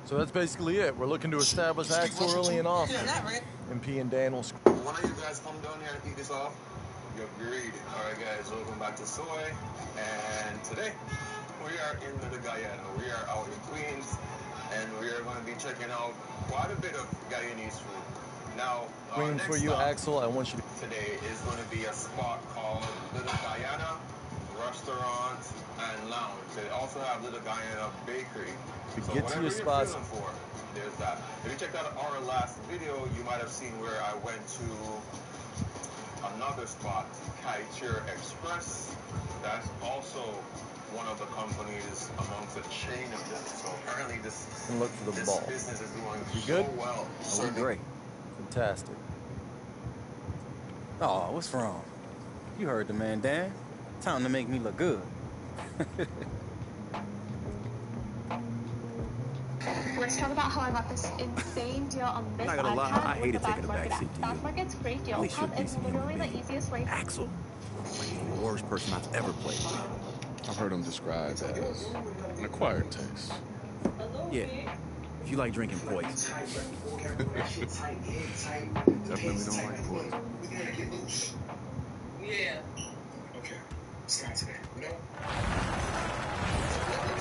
So that's basically it. We're looking to establish Axel early and often. MP and Dan will One of you guys come down here and eat this off. You agreed. All right, guys, welcome back to Soy. And today, we are in the Guyana. We are out in Queens, and we are going to be checking out quite a bit of Guyanese food. Now, Queens for you, Axel. I want you to... Today is going to be a spot called Little Guyana Restaurant and Lounge. They also have Little Guyana Bakery. To so get to your spots. For, there's that. If you checked out our last video, you might have seen where I went to another spot, Kaitier Express. That's also one of the companies amongst a chain of them. So apparently this business is doing so well. Oh, great. Fantastic. Oh, what's wrong? You heard the man, Dan. Time to make me look good. Let's talk about how I got this insane deal on this iPad. Not gonna lie, I hated taking a backseat to you. Back Market's great deal. It's literally the easiest way. Axel, the worst person I've ever played with. I've heard him described as an acquired taste. Yeah, if you like drinking poison. Definitely don't like poison. Yeah. Okay. Start today.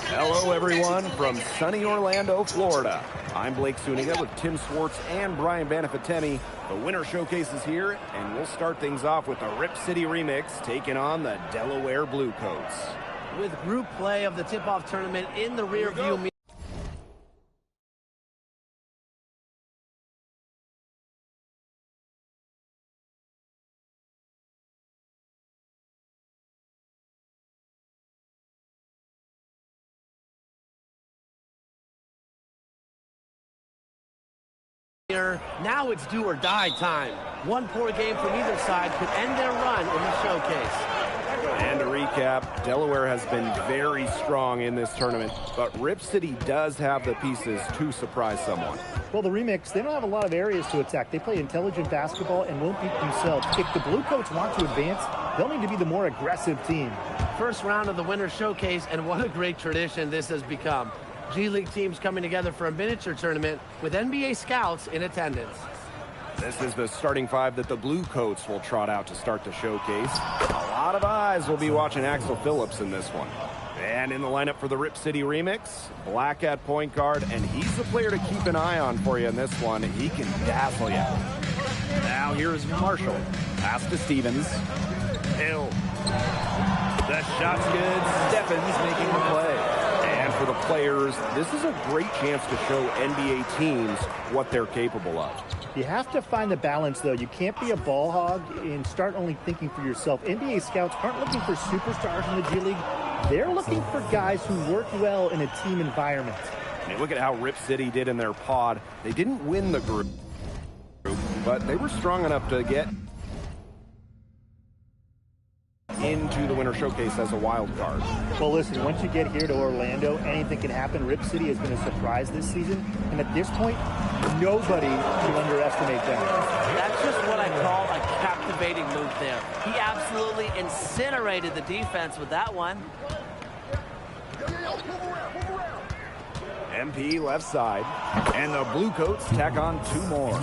Hello, everyone, from sunny Orlando, Florida. I'm Blake Suniga with Tim Swartz and Brian Banafitemi. The Winter Showcase is here, and we'll start things off with the Rip City Remix taking on the Delaware Bluecoats. With group play of the tip-off tournament in the rearview mirror. Now it's do or die time. One poor game from either side could end their run in the showcase. And to recap, Delaware has been very strong in this tournament, but Rip City does have the pieces to surprise someone. Well, the Remix, they don't have a lot of areas to attack. They play intelligent basketball and won't beat themselves. If the Bluecoats want to advance, they'll need to be the more aggressive team. First round of the Winter Showcase, and what a great tradition this has become. G League teams coming together for a miniature tournament with NBA scouts in attendance. This is the starting five that the Bluecoats will trot out to start the showcase. A lot of eyes will be watching Axel Phillips in this one. And in the lineup for the Rip City Remix, Black at point guard, and he's the player to keep an eye on for you in this one. He can dazzle you. Now here's Marshall. Pass to Stevens. Hill. The shot's good. Steffens making the play. And for the players, this is a great chance to show NBA teams what they're capable of. You have to find the balance, though. You can't be a ball hog and start only thinking for yourself. NBA scouts aren't looking for superstars in the G League. They're looking for guys who work well in a team environment. I mean, look at how Rip City did in their pod. They didn't win the group, but they were strong enough to get into the Winter Showcase as a wild card. Well, listen, once you get here to Orlando, anything can happen. Rip City has been a surprise this season, and at this point, nobody should underestimate them. That's just what I call a captivating move there. He absolutely incinerated the defense with that one. MP left side, and the Bluecoats tack on two more.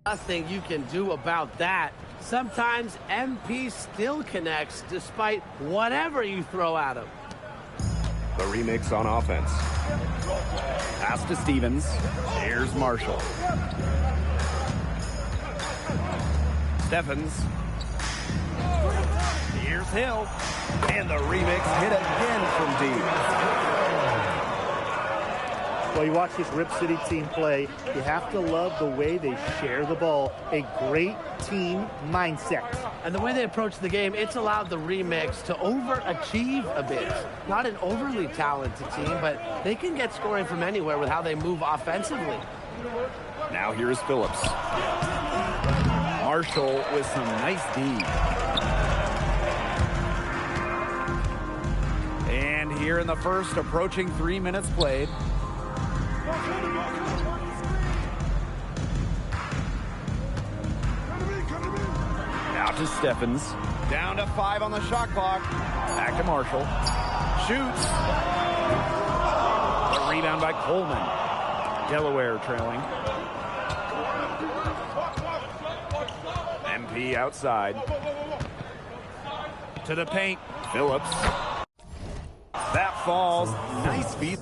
Nothing you can do about that. Sometimes MP still connects despite whatever you throw at him. The Remix on offense. Pass to Stevens. Here's Marshall. Steffens. Here's Hill. And the Remix hit again from deep. Well, you watch this Rip City team play, you have to love the way they share the ball. A great team mindset. And the way they approach the game, it's allowed the Remix to overachieve a bit. Not an overly talented team, but they can get scoring from anywhere with how they move offensively. Now here's Phillips. Marshall with some nice D. And here in the first, approaching 3 minutes played. Now to Steffens. Down to 5 on the shot clock. Back to Marshall. Shoots. Coleman. Delaware trailing. MP outside. To the paint. Phillips. That falls. Nice feed.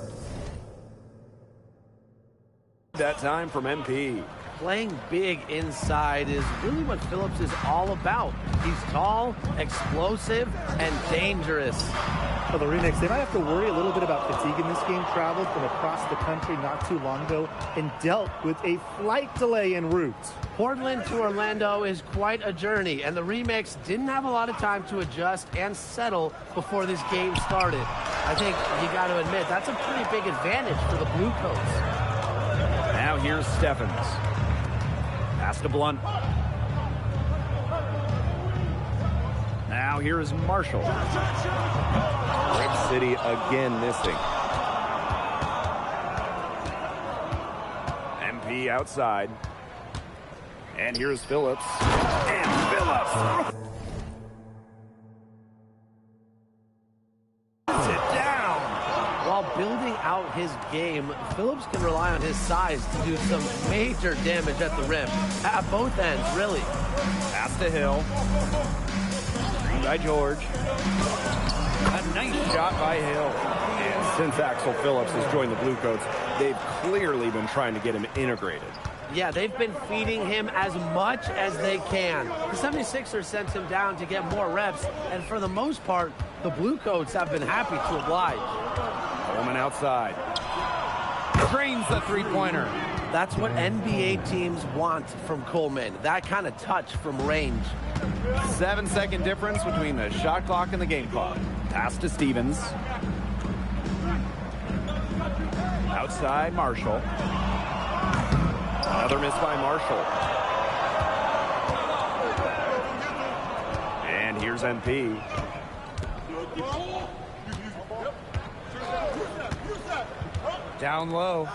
That time from MP. Playing big inside is really what Phillips is all about. He's tall, explosive, and dangerous. For the Remix, they might have to worry a little bit about fatigue in this game. Traveled from across the country not too long ago and dealt with a flight delay en route. Portland to Orlando is quite a journey, and the Remix didn't have a lot of time to adjust and settle before this game started. I think you got to admit, that's a pretty big advantage for the Bluecoats. Now here's Steffens. Pass to Blunt. Now here's Marshall. Rip City again missing. MP outside. And here's Phillips. And Phillips! Sit down! While building out his game, Phillips can rely on his size to do some major damage at the rim. At both ends, really. Pass to Hill. By George. A nice shot by Hill. And since Axel Phillips has joined the Bluecoats, they've clearly been trying to get him integrated. Yeah, they've been feeding him as much as they can. The 76ers sent him down to get more reps, and for the most part, the Bluecoats have been happy to oblige. Coleman outside. Trains the three-pointer. That's what NBA teams want from Coleman, that kind of touch from range. 7-second difference between the shot clock and the game clock. Pass to Stevens. Outside, Marshall. Another miss by Marshall. And here's MP. Down low.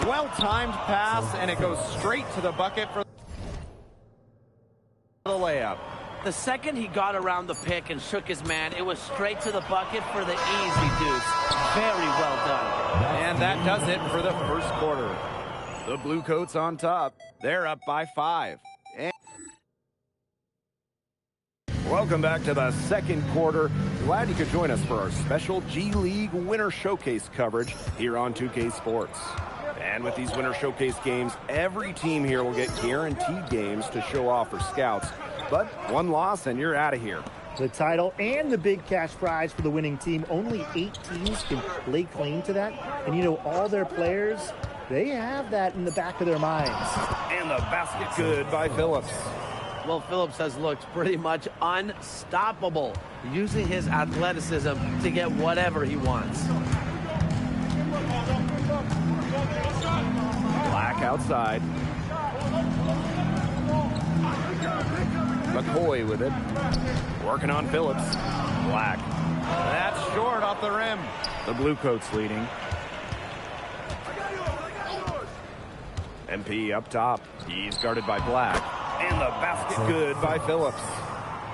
Well-timed pass, and it goes straight to the bucket for the layup. The second he got around the pick and shook his man, it was straight to the bucket for the easy deuce. Very well done. And that does it for the first quarter. The Bluecoats on top. They're up by 5. And welcome back to the second quarter. Glad you could join us for our special G League Winter Showcase coverage here on 2K Sports. And with these Winter Showcase games, every team here will get guaranteed games to show off for scouts. But one loss and you're out of here. The title and the big cash prize for the winning team. Only 8 teams can lay claim to that. And you know, all their players, they have that in the back of their minds. And the basket good by Phillips. Well, Phillips has looked pretty much unstoppable, using his athleticism to get whatever he wants. Black outside. McCoy with it. Working on Phillips. Black. That's short off the rim. The Bluecoats leading. MP up top. He's guarded by Black. And the basket good by Phillips.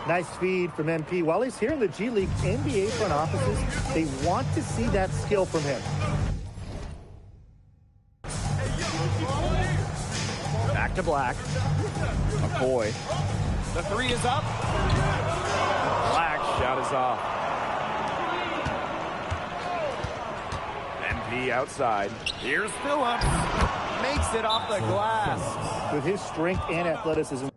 Nice feed from MP. While he's here in the G League, NBA front offices, they want to see that skill from him. Back to Black. McCoy. The three is up. Black shot is off. MP outside. Here's Phillips. Makes it off the glass. With his strength and athleticism,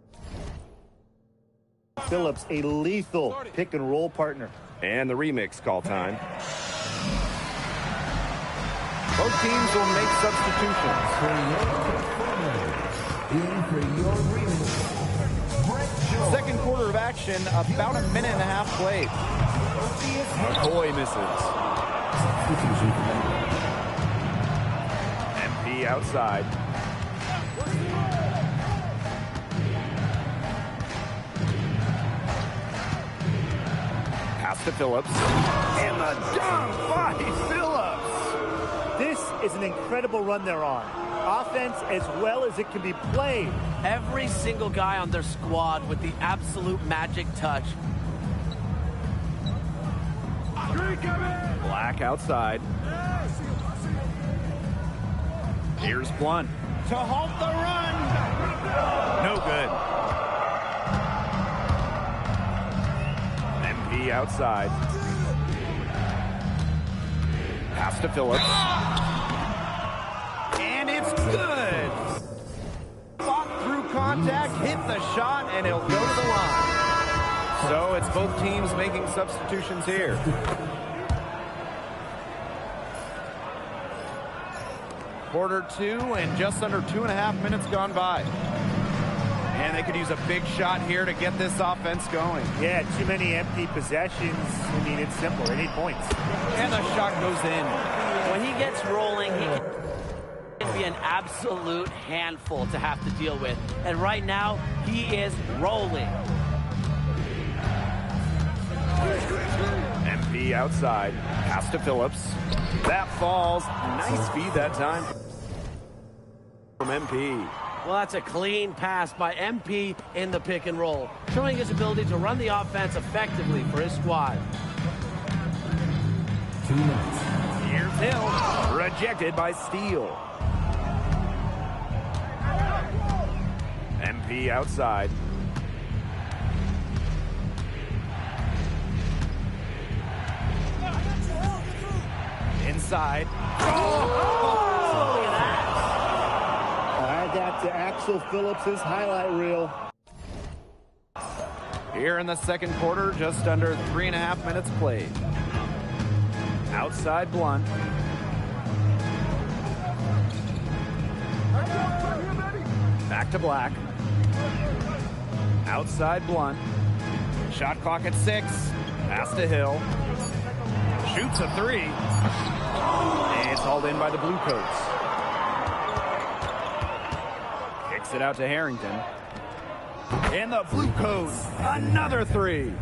Phillips a lethal pick and roll partner. And the remix call time. Both teams will make substitutions. Second quarter of action, about a minute and a half played. McCoy misses. MP outside. Pass to Phillips. And the dunk by Phillips. This is an incredible run they're on. Offense as well as it can be played. Every single guy on their squad with the absolute magic touch. Black outside. Here's Blunt to halt the run. No good. MP outside. Pass to Phillips. And it's good. Fought through contact, hit the shot, and he'll go to the line. So it's both teams making substitutions here. Quarter 2 and just under 2.5 minutes gone by. And they could use a big shot here to get this offense going. Yeah, too many empty possessions. I mean, it's simple. They need points. And the shot goes in. When he gets rolling, he can be an absolute handful to have to deal with. And right now, he is rolling. MP outside. Pass to Phillips. That falls. Nice feed that time from MP. Well, that's a clean pass by MP in the pick and roll, showing his ability to run the offense effectively for his squad. 2 minutes. Here's Hill. Rejected by Steele. MP outside. Inside. Add that to Axel Phillips' highlight reel. Here in the second quarter, just under 3.5 minutes played. Outside Blunt. Back to Black. Outside Blunt. Shot clock at 6. Pass to Hill. Shoots a 3. And it's hauled in by the Blue Coats. Kicks it out to Harrington. And the Blue Coats, another 3.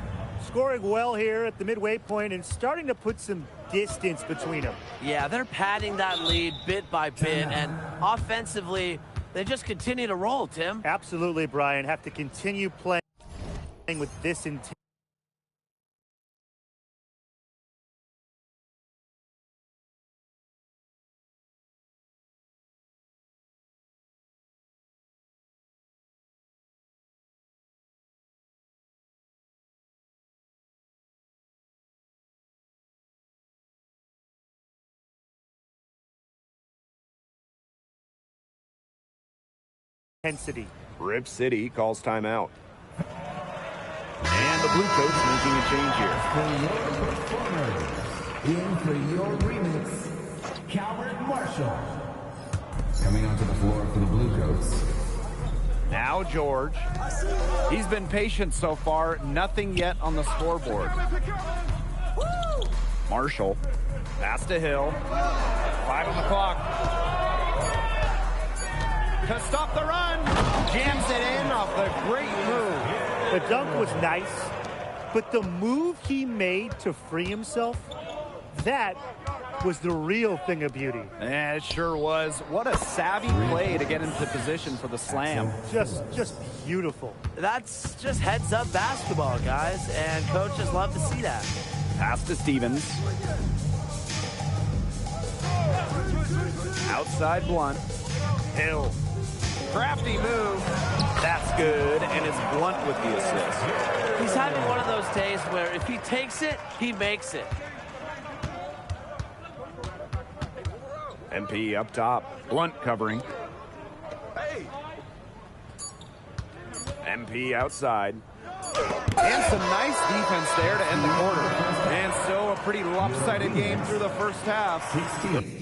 Scoring well here at the midway point and starting to put some distance between them. Yeah, they're padding that lead bit by bit, and offensively, they just continue to roll, Tim. Absolutely, Brian. Have to continue playing with this intent. Intensity. Rip City calls timeout. And the Blue Coats making a change here. In for your remix, Calvert Marshall. Coming onto the floor for the Blue Coats. Now George. He's been patient so far. Nothing yet on the scoreboard. Marshall. Pass to Hill. 5 on the clock. To stop the run. Jams it in off the great move. The dunk was nice, but the move he made to free himself, that was the real thing of beauty. Yeah, it sure was. What a savvy play to get into position for the slam. Just beautiful. That's just heads-up basketball, guys, and coaches love to see that. Pass to Stevens. Outside Blunt. Hill. Crafty move. That's good, and it's Blunt with the assist. He's having one of those days where if he takes it, he makes it. MP up top. Blunt covering. MP outside. And some nice defense there to end the quarter. And so a pretty lopsided game through the first half. 16.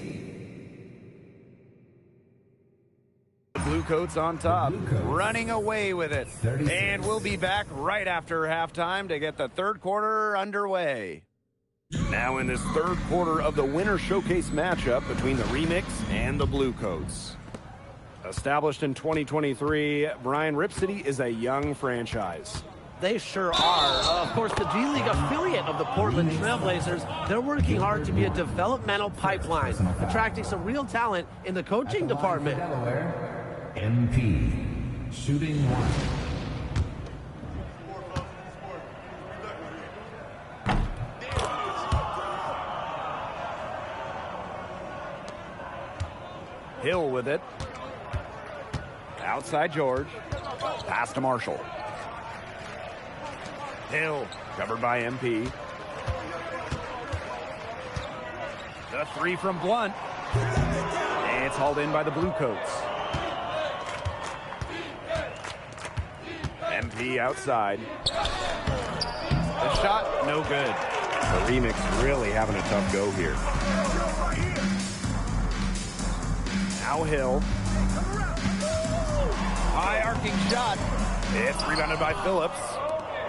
Blue Coats on top, running away with it. 36. And we'll be back right after halftime to get the third quarter underway. Now in this third quarter of the Winter Showcase matchup between the Remix and the Blue Coats. Established in 2023, Brian, Rip City is a young franchise. They sure are. Of course, the G League affiliate of the Portland Trailblazers, they're working hard to be a developmental pipeline, attracting some real talent in the coaching department. Delaware, MP, shooting 1. Hill with it. Outside George. Pass to Marshall. Hill, covered by MP. The three from Blunt. It's hauled in by the Bluecoats. MP outside. The shot, no good. The Remix really having a tough go here. Now Hill. High arcing shot. It's rebounded by Phillips.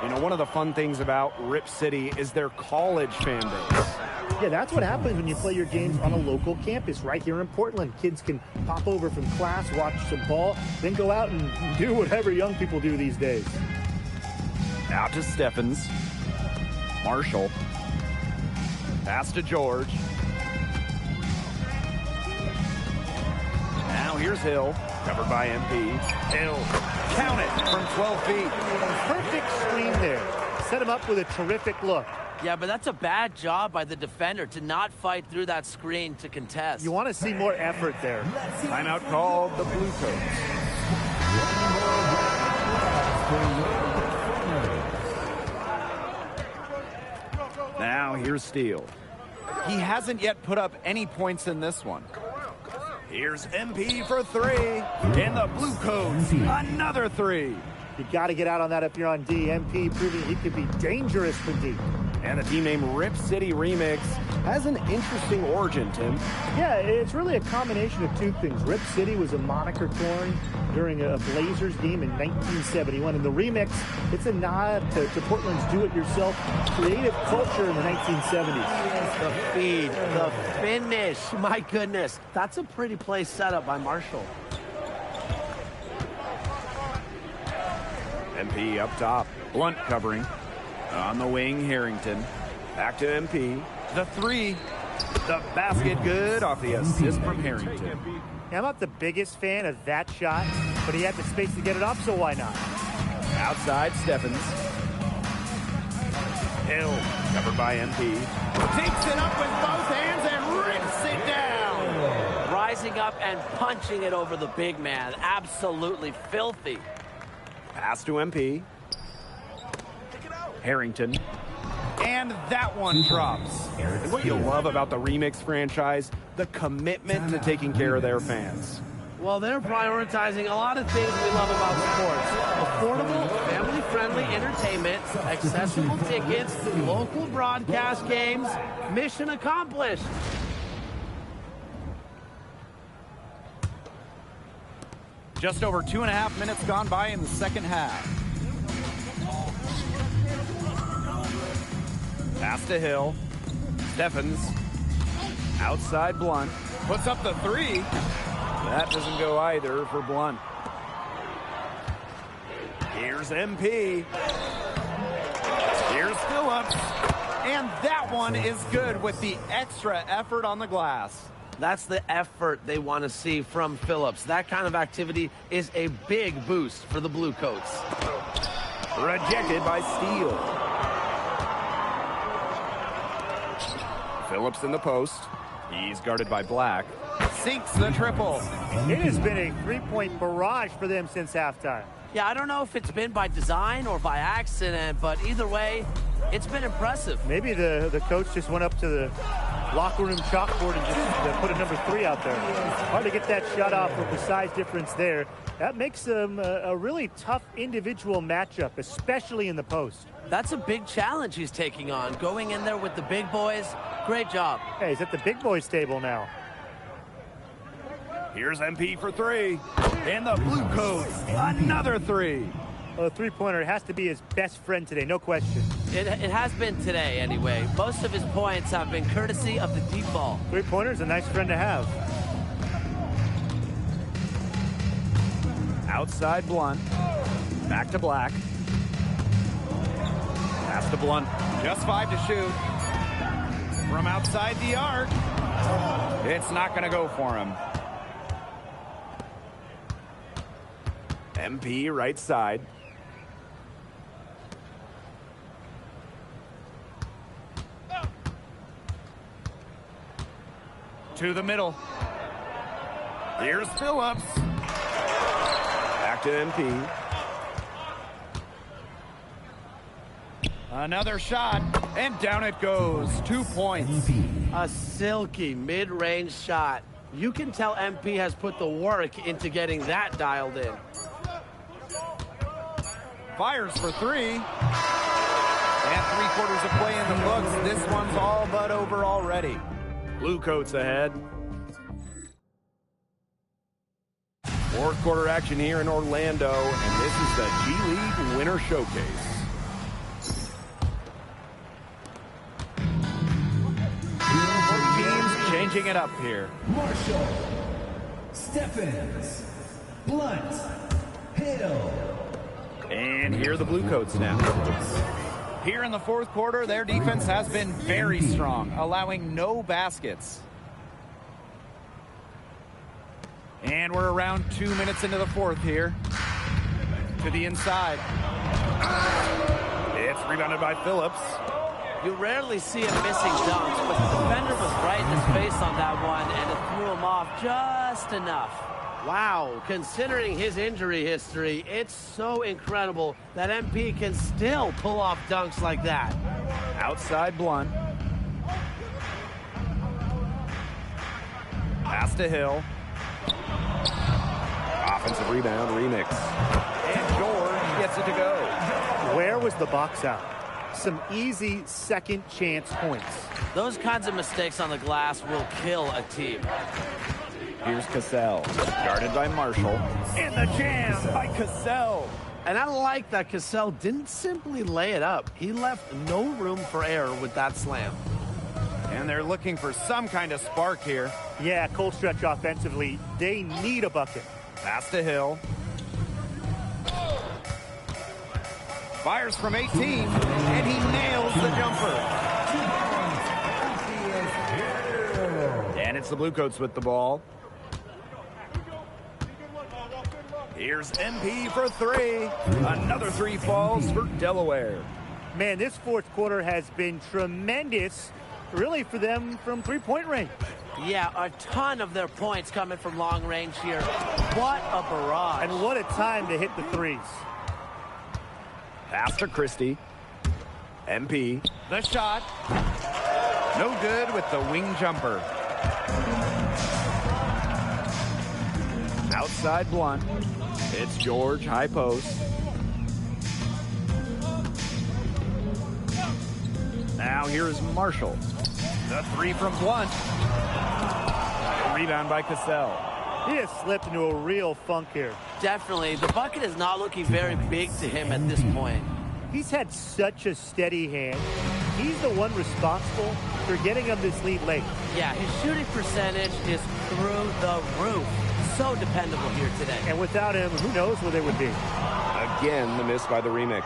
You know, one of the fun things about Rip City is their college fan base. Yeah, that's what happens when you play your games on a local campus right here in Portland. Kids can pop over from class, watch some ball, then go out and do whatever young people do these days. Out to Stephens. Marshall. Pass to George. Now here's Hill. Covered by MP. Hill. Count it from 12 feet. Perfect screen there. Set him up with a terrific look. Yeah, but that's a bad job by the defender to not fight through that screen to contest. You want to see more effort there. Timeout called the Bluecoats. Now here's Steele. He hasn't yet put up any points in this one. Here's MP for three. And the Bluecoats, another three. You got to get out on that if you're on D. MP proving he could be dangerous for D. And the team name Rip City Remix has an interesting origin, Tim. Yeah, it's really a combination of two things. Rip City was a moniker coined during a Blazers game in 1971. And the Remix, it's a nod to Portland's do-it-yourself creative culture in the 1970s. The feed, the finish, my goodness. That's a pretty play setup by Marshall. MP up top. Blunt covering. On the wing, Harrington. Back to MP. The three. The basket good off the assist from Harrington. Yeah, I'm not the biggest fan of that shot, but he had the space to get it off, so why not? Outside, Stephens. Hill, covered by MP. Takes it up with both hands and rips it down. Rising up and punching it over the big man. Absolutely filthy. Pass to MP. Harrington. And that one drops. And what you love about the Remix franchise, the commitment to taking care of their fans. Well, they're prioritizing a lot of things we love about sports. Affordable, family-friendly entertainment, accessible tickets, local broadcast games. Mission accomplished. Just over 2.5 minutes gone by in the second half. Pass to Hill. Stephens. Outside Blunt. Puts up the three. That doesn't go either for Blunt. Here's MP. Here's Phillips. And that one is good with the extra effort on the glass. That's the effort they want to see from Phillips. That kind of activity is a big boost for the Bluecoats. Rejected by Steele. Phillips in the post. He's guarded by Black. Sinks the triple. It has been a three-point barrage for them since halftime. Yeah, I don't know if it's been by design or by accident, but either way, it's been impressive. Maybe the coach just went up to the locker room chalkboard and just put a number 3 out there. Hard to get that shot off with the size difference there. That makes them a really tough individual matchup, especially in the post. That's a big challenge he's taking on, going in there with the big boys. Great job. Hey, he's at the big boys table now. Here's MP for three. And the Bluecoats, another three. Well, the three-pointer has to be his best friend today, no question. It has been today, anyway. Most of his points have been courtesy of the deep ball. Three-pointer's a nice friend to have. Outside Blunt. Back to Black. Pass to Blunt. Just 5 to shoot. From outside the arc. It's not going to go for him. MP right side. To the middle. Here's Phillips. Back to MP. Another shot, and down it goes. 2 points. A silky mid-range shot. You can tell MP has put the work into getting that dialed in. Fires for 3. And 3/4 of play in the books. This one's all but over already. Blue Coats ahead. Fourth quarter action here in Orlando, and this is the G League Winter Showcase. Teams changing it up here. Marshall, Stephens, Blunt, Hill. And here are the Blue Coats now. Here in the fourth quarter, their defense has been very strong, allowing no baskets. And we're around 2 minutes into the fourth here. To the inside. It's rebounded by Phillips. You rarely see him missing dunks, but the defender was right in his face on that one, and it threw him off just enough. Wow, considering his injury history, it's so incredible that MP can still pull off dunks like that. Outside Blunt. Pass to Hill. Offensive rebound, remix. And George gets it to go. Where was the box out? Some easy second chance points. Those kinds of mistakes on the glass will kill a team. Here's Cassell, guarded by Marshall. And the jam by Cassell. And I like that Cassell didn't simply lay it up. He left no room for error with that slam. And they're looking for some kind of spark here. Yeah, cold stretch offensively. They need a bucket. Pass to Hill. Fires from 18, and he nails the jumper. And it's the Blue Coats with the ball. Here's MP for 3. Another 3 falls for Delaware. Man, this fourth quarter has been tremendous, really, for them from three-point range. Yeah, a ton of their points coming from long range here. What a barrage. And what a time to hit the threes. Pass to Christie. MP. The shot. No good with the wing jumper. Outside Blunt. It's George, high post. Now here's Marshall. The 3 from Blunt. Rebound by Cassell. He has slipped into a real funk here. Definitely. The bucket is not looking very big to him at this point. He's had such a steady hand. He's the one responsible for getting him this lead late. Yeah, his shooting percentage is through the roof. So dependable here today. And without him, who knows where they would be. Again, the miss by the remix.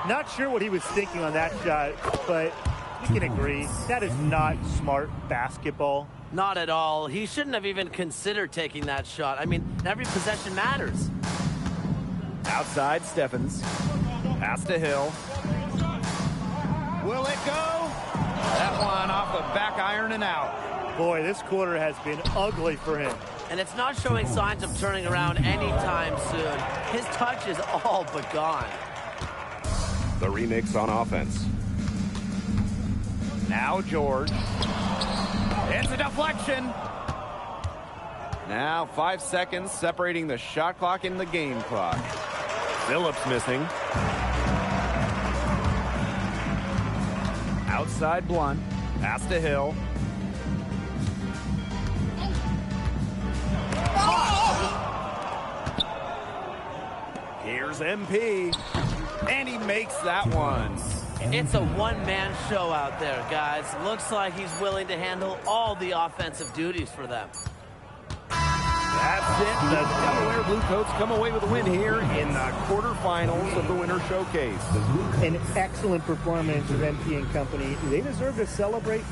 Not sure what he was thinking on that shot, but you can agree, that is not smart basketball. Not at all. He shouldn't have even considered taking that shot. I mean, every possession matters. Outside Stephens. Pass to Hill. Will it go? That one off the back iron and out. Boy, this quarter has been ugly for him. And it's not showing signs of turning around anytime soon. His touch is all but gone. The remix on offense. Now George. It's a deflection. Now 5 seconds separating the shot clock and the game clock. Phillips missing. Outside Blunt. Pass to Hill. Here's MP. And he makes that one. It's a one-man show out there, guys. Looks like he's willing to handle all the offensive duties for them. That's it. The Delaware Blue Coats come away with a win here in the quarterfinals of the Winter Showcase. An excellent performance of MP and company. They deserve to celebrate.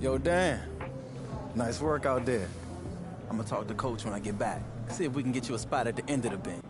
Yo, Dan. Nice work out there. I'm gonna talk to Coach when I get back. See if we can get you a spot at the end of the bench.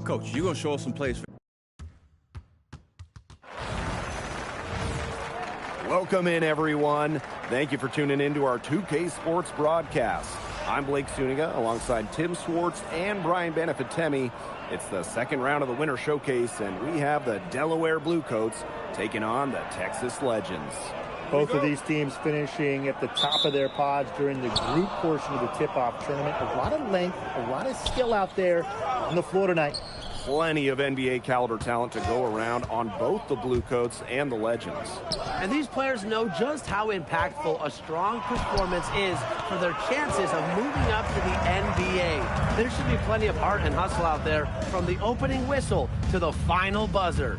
Coach, you gonna show us some plays for... Welcome in, everyone. Thank you for tuning in to our 2K Sports broadcast. I'm Blake Suniga alongside Tim Swartz and Brian Benefitemi. It's the second round of the Winter Showcase, and we have the Delaware Bluecoats taking on the Texas Legends. Both of these teams finishing at the top of their pods during the group portion of the tip-off tournament. A lot of length, a lot of skill out there on the floor tonight. Plenty of NBA caliber talent to go around on both the Bluecoats and the Legends. And these players know just how impactful a strong performance is for their chances of moving up to the NBA. There should be plenty of heart and hustle out there from the opening whistle to the final buzzer.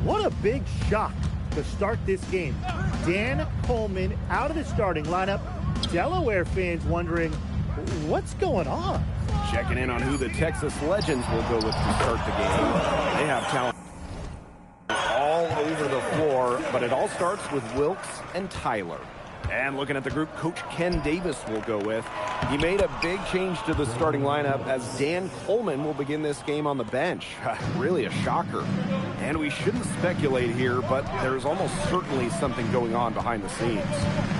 What a big shock to start this game. Dan Coleman out of the starting lineup. Delaware fans wondering, what's going on? Checking in on who the Texas Legends will go with to start the game. They have talent all over the floor, but it all starts with Wilkes and Tyler. And looking at the group, Coach Ken Davis will go with. He made a big change to the starting lineup as Dan Coleman will begin this game on the bench. Really a shocker. And we shouldn't speculate here, but there's almost certainly something going on behind the scenes.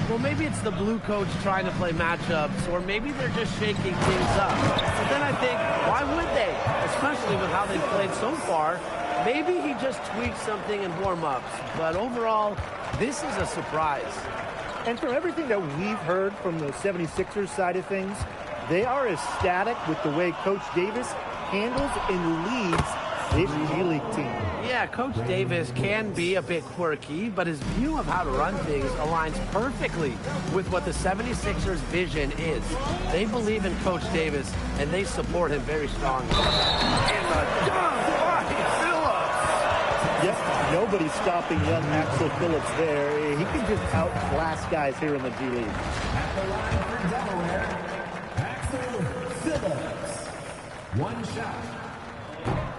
Well, maybe it's the Blue Coach trying to play matchups, or maybe they're just shaking things up. But then I think, why would they? Especially with how they've played so far. Maybe he just tweaked something in warm-ups. But overall, this is a surprise. And from everything that we've heard from the 76ers side of things, they are ecstatic with the way Coach Davis handles and leads this G-League team. Yeah, Coach Davis can be a bit quirky, but his view of how to run things aligns perfectly with what the 76ers' vision is. They believe in Coach Davis, and they support him very strongly. And the dunk by Phillips! Yep, nobody's stopping young Axel Phillips there. He can just outclass guys here in the G League. At the line for Delaware, Axel Phillips. One shot.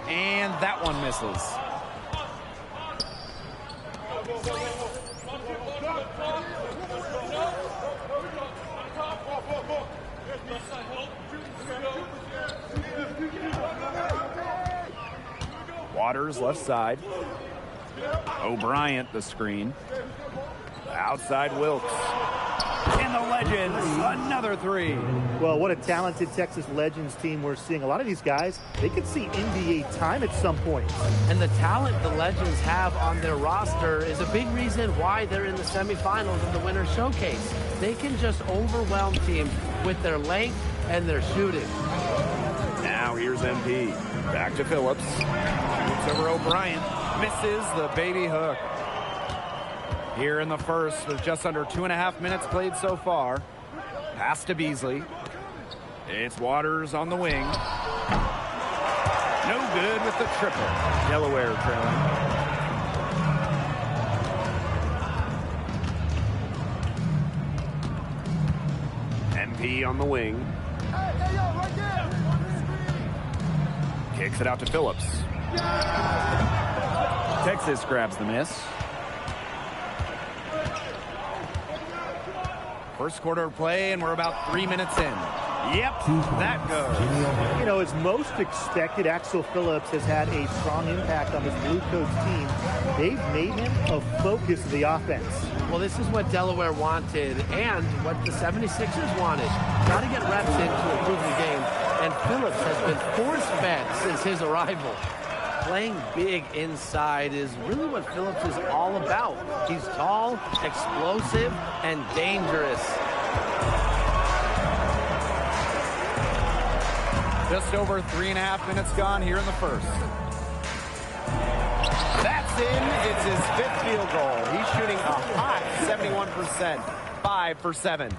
And that one misses. Waters left side. O'Brien the screen. Outside Wilkes. And And the Legends, another three. Well, what a talented Texas Legends team we're seeing. A lot of these guys, they could see NBA time at some point. And the talent the Legends have on their roster is a big reason why they're in the semifinals of the Winter Showcase. They can just overwhelm teams with their length and their shooting. Now here's MP. Back to Phillips. Shoots over O'Brien. Misses the baby hook. Here in the first with just under 2.5 minutes played so far. Pass to Beasley. It's Waters on the wing. No good with the triple. Delaware trailing. MP on the wing. Kicks it out to Phillips. Texas grabs the miss. First quarter of play, and we're about 3 minutes in. Yep, that goes. You know, as most expected, Axel Phillips has had a strong impact on this Blue Coats team. They've made him a focus of the offense. Well, this is what Delaware wanted and what the 76ers wanted. Got to get reps in to improve the game, and Phillips has been force-fed since his arrival. Playing big inside is really what Phillips is all about. He's tall, explosive, and dangerous. Just over 3.5 minutes gone here in the first. That's in. It's his 5th field goal. He's shooting a hot 71%. 5 for 7.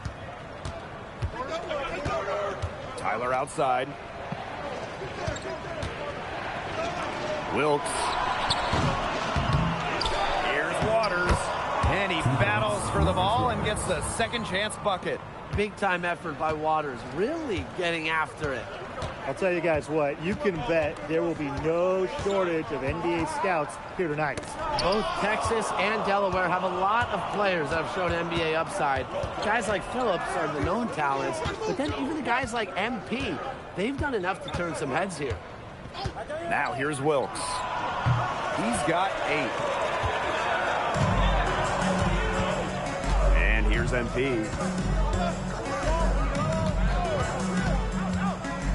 Tyler outside. Wilkes. Here's Waters. And he battles for the ball and gets the second chance bucket. Big time effort by Waters, really getting after it. I'll tell you guys what, you can bet there will be no shortage of NBA scouts here tonight. Both Texas and Delaware have a lot of players that have shown NBA upside. Guys like Phillips are the known talents, but then even the guys like MP, they've done enough to turn some heads here. Now here's Wilkes. He's got 8. And here's MP.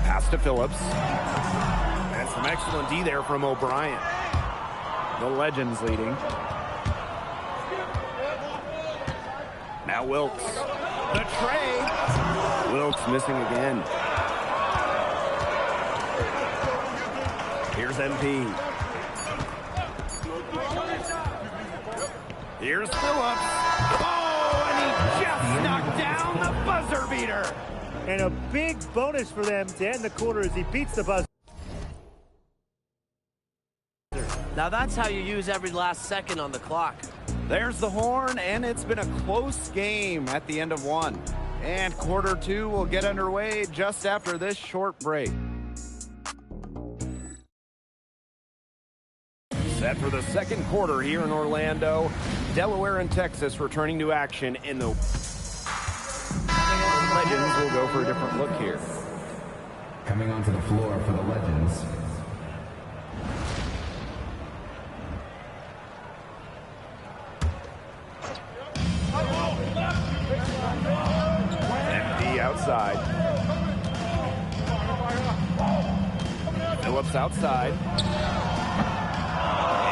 Pass to Phillips. And some excellent D there from O'Brien. The Legends leading. Now Wilkes. The tray. Wilkes missing again. Here's MP. Here's Phillips. Oh, and he just knocked down the buzzer beater. And a big bonus for them to end the quarter as he beats the buzzer. Now that's how you use every last second on the clock. There's the horn, and it's been a close game at the end of 1. And quarter 2 will get underway just after this short break. Set for the second quarter here in Orlando. Delaware and Texas returning to action in the Legends will go for a different look here. Coming onto the floor for the Legends. MD outside. Phillips outside.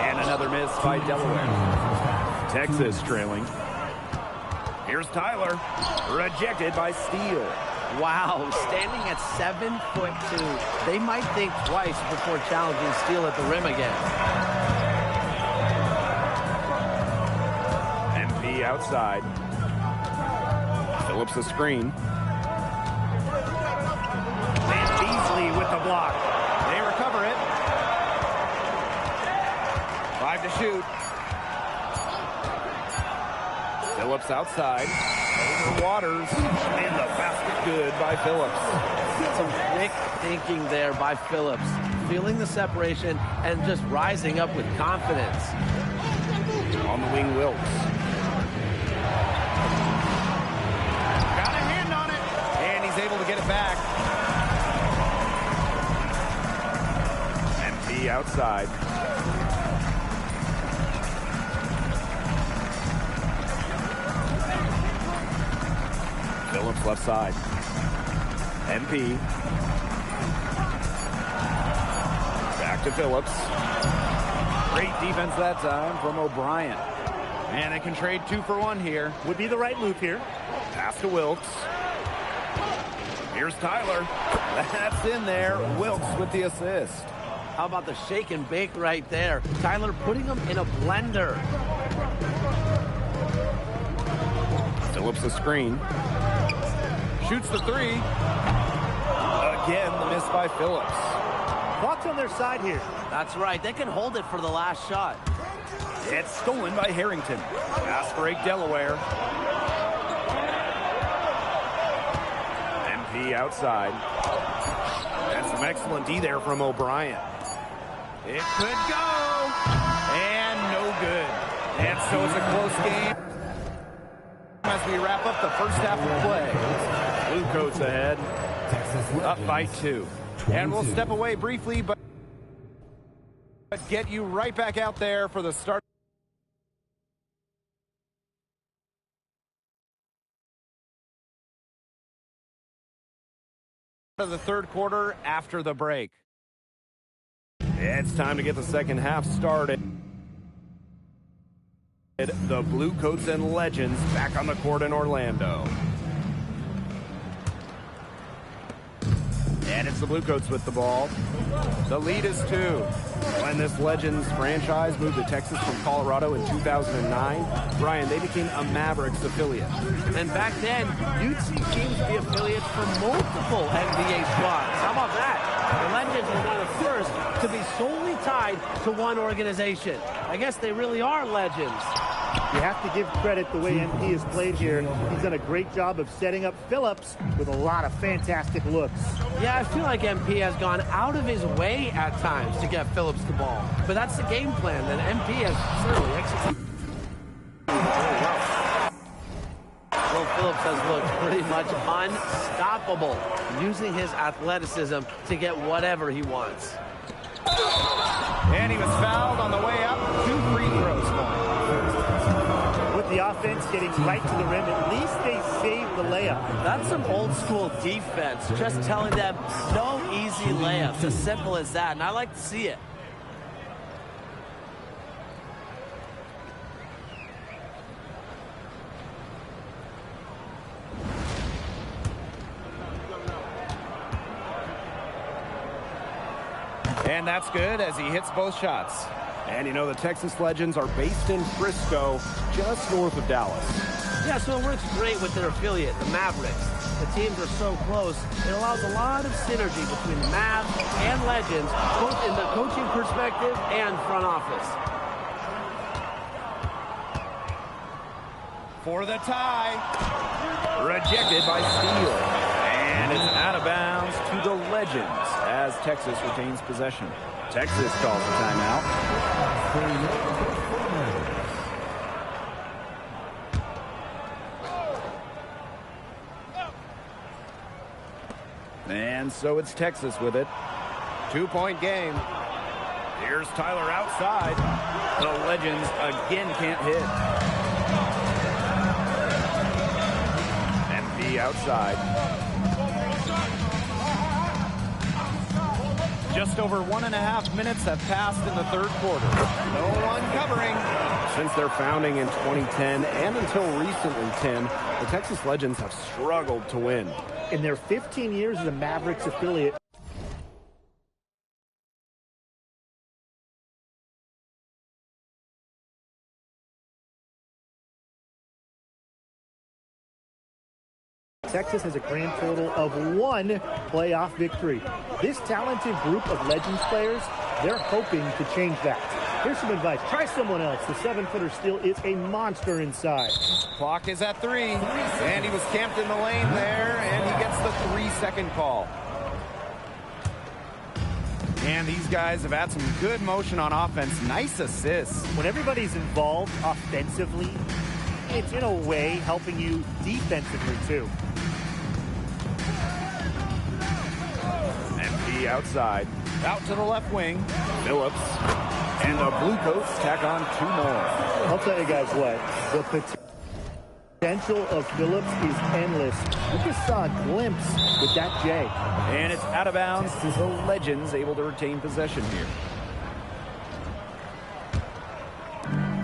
And another miss by Delaware. Texas trailing. Here's Tyler. Rejected by Steele. Wow, standing at 7'2". They might think twice before challenging Steele at the rim again. MP outside. Phillips the screen. And Beasley with the block. They recover it. 5 to shoot. Phillips outside. Over Waters. And the basket good by Phillips. Some quick thinking there by Phillips. Feeling the separation and just rising up with confidence. On the wing, Wilkes. Got a hand on it. And he's able to get it back. MP outside. left side. MP. Back to Phillips. Great defense that time from O'Brien. And they can trade 2 for 1 here. Would be the right move here. Pass to Wilkes. Here's Tyler. That's in there. Wilkes with the assist. How about the shake and bake right there? Tyler putting them in a blender. Phillips a screen. Shoots the 3. Again, the miss by Phillips. Bucks on their side here. That's right. They can hold it for the last shot. It's stolen by Harrington. Fast break Delaware. MP outside. And some excellent D there from O'Brien. It could go. And no good. And so it's a close game as we wrap up the first half of play. Blue Coats ahead. Up by 2. And we'll step away briefly, but get you right back out there for the start of the third quarter after the break. It's time to get the second half started. The Blue Coats and Legends back on the court in Orlando. And it's the Blue Coats with the ball. The lead is 2. When this Legends franchise moved to Texas from Colorado in 2009, Brian, they became a Mavericks affiliate. And back then, you'd see teams be affiliates for multiple NBA squads. How about that? The Legends were one of the first to be solely tied to one organization. I guess they really are legends. You have to give credit the way MP has played here. He's done a great job of setting up Phillips with a lot of fantastic looks. Yeah, I feel like MP has gone out of his way at times to get Phillips the ball. But that's the game plan that MP has certainly executed. Well, Phillips has looked pretty much unstoppable, using his athleticism to get whatever he wants. And he was fouled on the way up. 2 free throws for him. With the offense getting right to the rim, at least they saved the layup. That's some old school defense, just telling them no easy layups, as simple as that, and I like to see it. And that's good as he hits both shots. And you know, the Texas Legends are based in Frisco, just north of Dallas. Yeah, so it works great with their affiliate, the Mavericks. The teams are so close, it allows a lot of synergy between the Mavs and Legends, both in the coaching perspective and front office. For the tie. Rejected by Steele. And it's out of bounds to the Legends as Texas retains possession. Texas calls the timeout. And so it's Texas with it. 2-point game. Here's Tyler outside. The Legends again can't hit. MP outside. Just over 1.5 minutes have passed in the third quarter. No one covering. Since their founding in 2010 and until recently, Tim, the Texas Legends have struggled to win. In their 15 years as a Mavericks affiliate, Texas has a grand total of 1 playoff victory. This talented group of Legends players, they're hoping to change that. Here's some advice. Try someone else. The 7-footer still is a monster inside. Clock is at 3, and he was camped in the lane there, and he gets the 3-second call. And these guys have had some good motion on offense. Nice assists. When everybody's involved offensively, it's in a way helping you defensively too. MP outside. Out to the left wing. Phillips. And the Blue Coats tack on 2 more. I'll tell you guys what, the potential of Phillips is endless. We just saw a glimpse with that J. And it's out of bounds. The Legends able to retain possession here.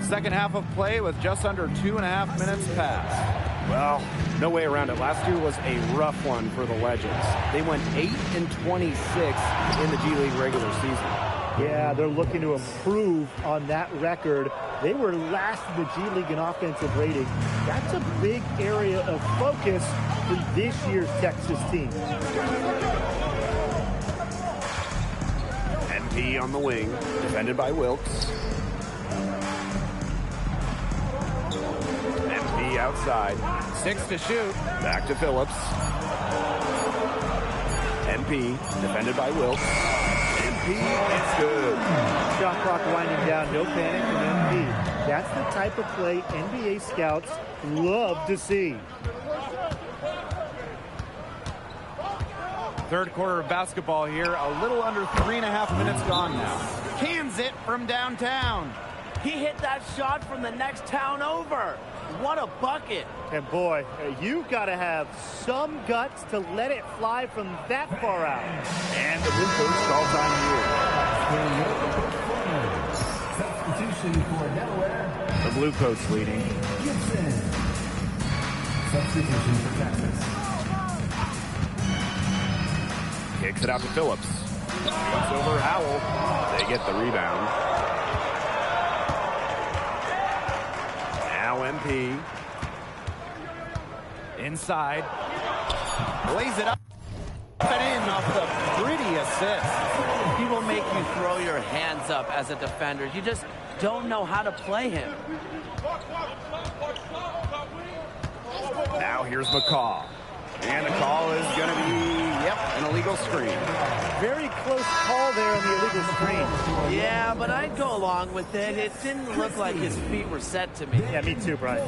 Second half of play with just under 2.5 minutes passed. Well, no way around it. Last year was a rough one for the Legends. They went 8-26 in the G League regular season. Yeah, they're looking to improve on that record. They were last in the G League in offensive rating. That's a big area of focus for this year's Texas team. MP on the wing, defended by Wilkes. MP outside, 6 to shoot, back to Phillips. MP, defended by Wilkes. MP, it's good. Shot clock winding down, no panic from MP. That's the type of play NBA scouts love to see. Third quarter of basketball here, a little under 3.5 minutes gone now. Cans it from downtown. He hit that shot from the next town over. What a bucket. And boy, you got to have some guts to let it fly from that far out. And the Blue Coats call time here. Substitution for Delaware. The Blue Coats leading. Gibson. Substitution for Texas. Kicks it out to Phillips. Jumps over Howell. They get the rebound. Now MP. Inside. Lays it up and in off the pretty assist. He will make you throw your hands up as a defender. You just don't know how to play him. Now here's McCaw. And the call is going to be, an illegal screen. Very close call there on the illegal screen. Yeah, but I'd go along with it. It didn't look like his feet were set to me. Yeah, me too, Brian.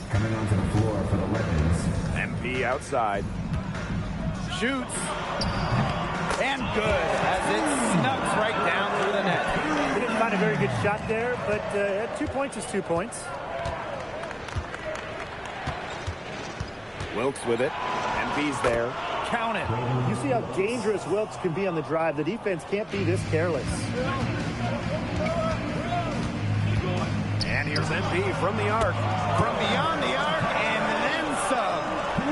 Coming onto the floor for the Legends. MP outside. Shoots. And good as it snugs right down through the net. He didn't find a very good shot there, but 2 points is 2 points. Wilkes with it. MP's there. Count it. You see how dangerous Wilkes can be on the drive. The defense can't be this careless. And here's MP from the arc. From beyond the arc, and then some.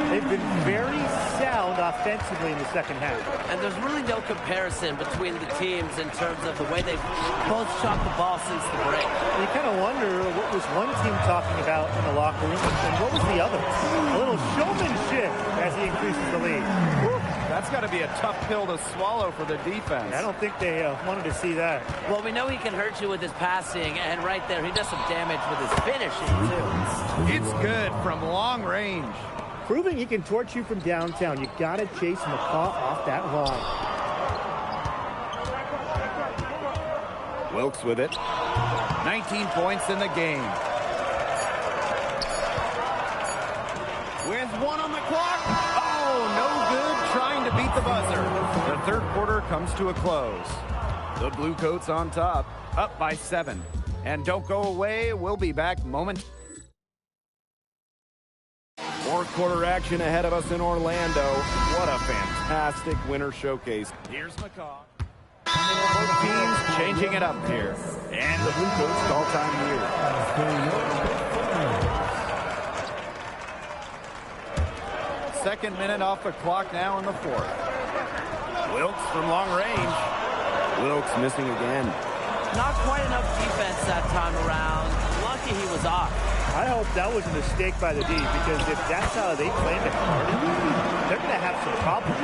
They've been very sound offensively in the second half. And there's really no comparison between the teams in terms of the way they've both shot the ball since the break. You kind of wonder what was one team talking about in the locker room and what was the other. A little showmanship as he increases the lead. Woo. That's got to be a tough pill to swallow for the defense. I don't think they wanted to see that. Well, we know he can hurt you with his passing, and right there, he does some damage with his finishing, too. It's good from long range. Proving he can torch you from downtown. You got to chase McCaw off that line. Wilkes with it. 19 points in the game. With 1 on the clock. Oh, no good trying to beat the buzzer. The third quarter comes to a close. The Blue Coats on top, up by 7. And don't go away. We'll be back momentarily. Fourth quarter action ahead of us in Orlando. What a fantastic winter showcase. Here's McCaw. Both teams changing it up here. And the Blue Coats call time here. Second minute off the clock now in the fourth. Wilkes from long range. Wilkes missing again. Not quite enough defense that time around. Lucky he was off. I hope that was a mistake by the D, because if that's how they plan to guard it, they're going to have some problems.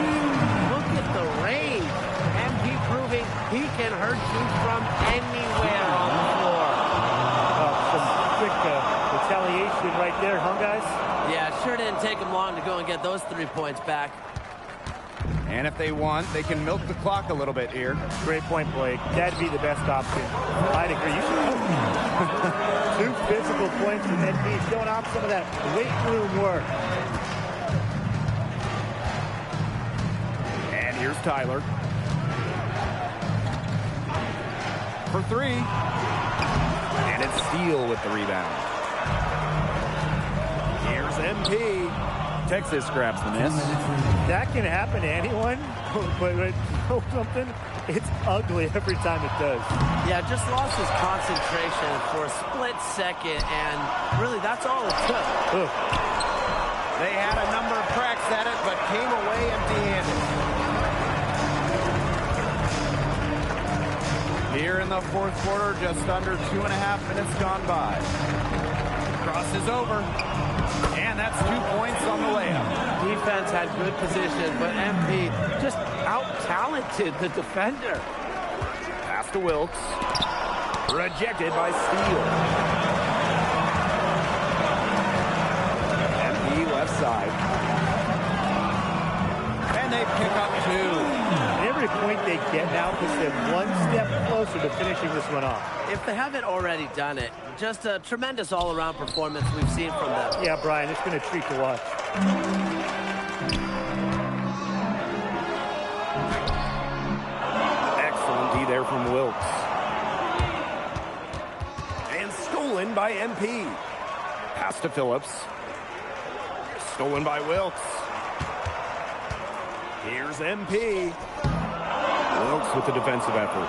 Look at the range. MP proving he can hurt you from anywhere on the floor. Some quick retaliation right there, huh, guys? Yeah, sure didn't take him long to go and get those 3 points back. And if they want, they can milk the clock a little bit here. Great point, Blake. That'd be the best option. I'd agree. You should 2 physical points from NB, showing off some of that weight room work. And here's Tyler. For 3. And it's Steele with the rebound. MP. Texas grabs the miss. That can happen to anyone, but know something? It's ugly every time it does. Yeah, just lost his concentration for a split second, and really that's all it took. Ugh. They had a number of cracks at it, but came away empty-handed. Here in the fourth quarter, just under 2.5 minutes gone by. Cross is over. And that's 2 points on the layup. Defense had good position, but MP just out-talented the defender. Pass to Wilkes. Rejected by Steele. MP left side. And they pick up 2. Every point they get now puts them one step closer to finishing this one off. If they haven't already done it, just a tremendous all-around performance we've seen from them. Yeah, Brian, it's been a treat to watch. Excellent D there from Wilkes. And stolen by MP. Pass to Phillips. Stolen by Wilkes. Here's MP. Wilkes with the defensive effort.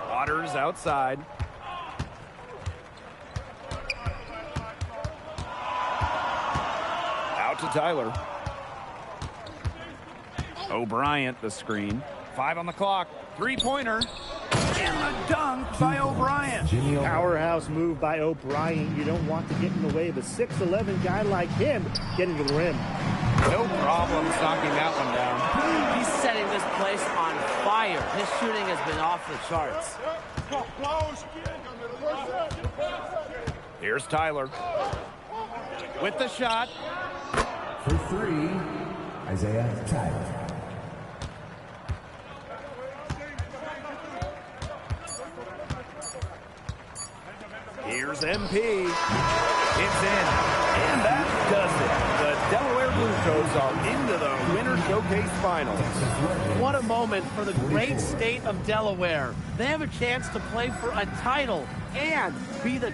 Waters outside. Out to Tyler. O'Brien the screen. 5 on the clock. Three-pointer. And the dunk by O'Brien. Powerhouse move by O'Brien. You don't want to get in the way of a 6'11" guy like him getting to the rim. No problem knocking that one down. He's setting this place on fire. His shooting has been off the charts. Here's Tyler. With the shot. For 3, Isaiah Tyler. Here's MP. It's in. And that does it. The Delaware Blue Coats are into the Winter Showcase Finals. What a moment for the great state of Delaware. They have a chance to play for a title and be the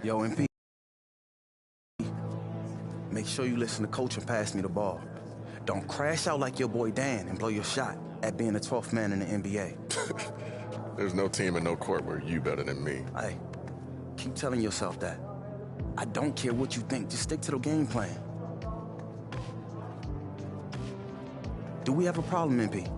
Yo, MP, make sure you listen to coach and pass me the ball. Don't crash out like your boy Dan and blow your shot at being the 12th man in the NBA. There's no team and no court where you better than me. Hey, keep telling yourself that. I don't care what you think. Just stick to the game plan. Do we have a problem, MP?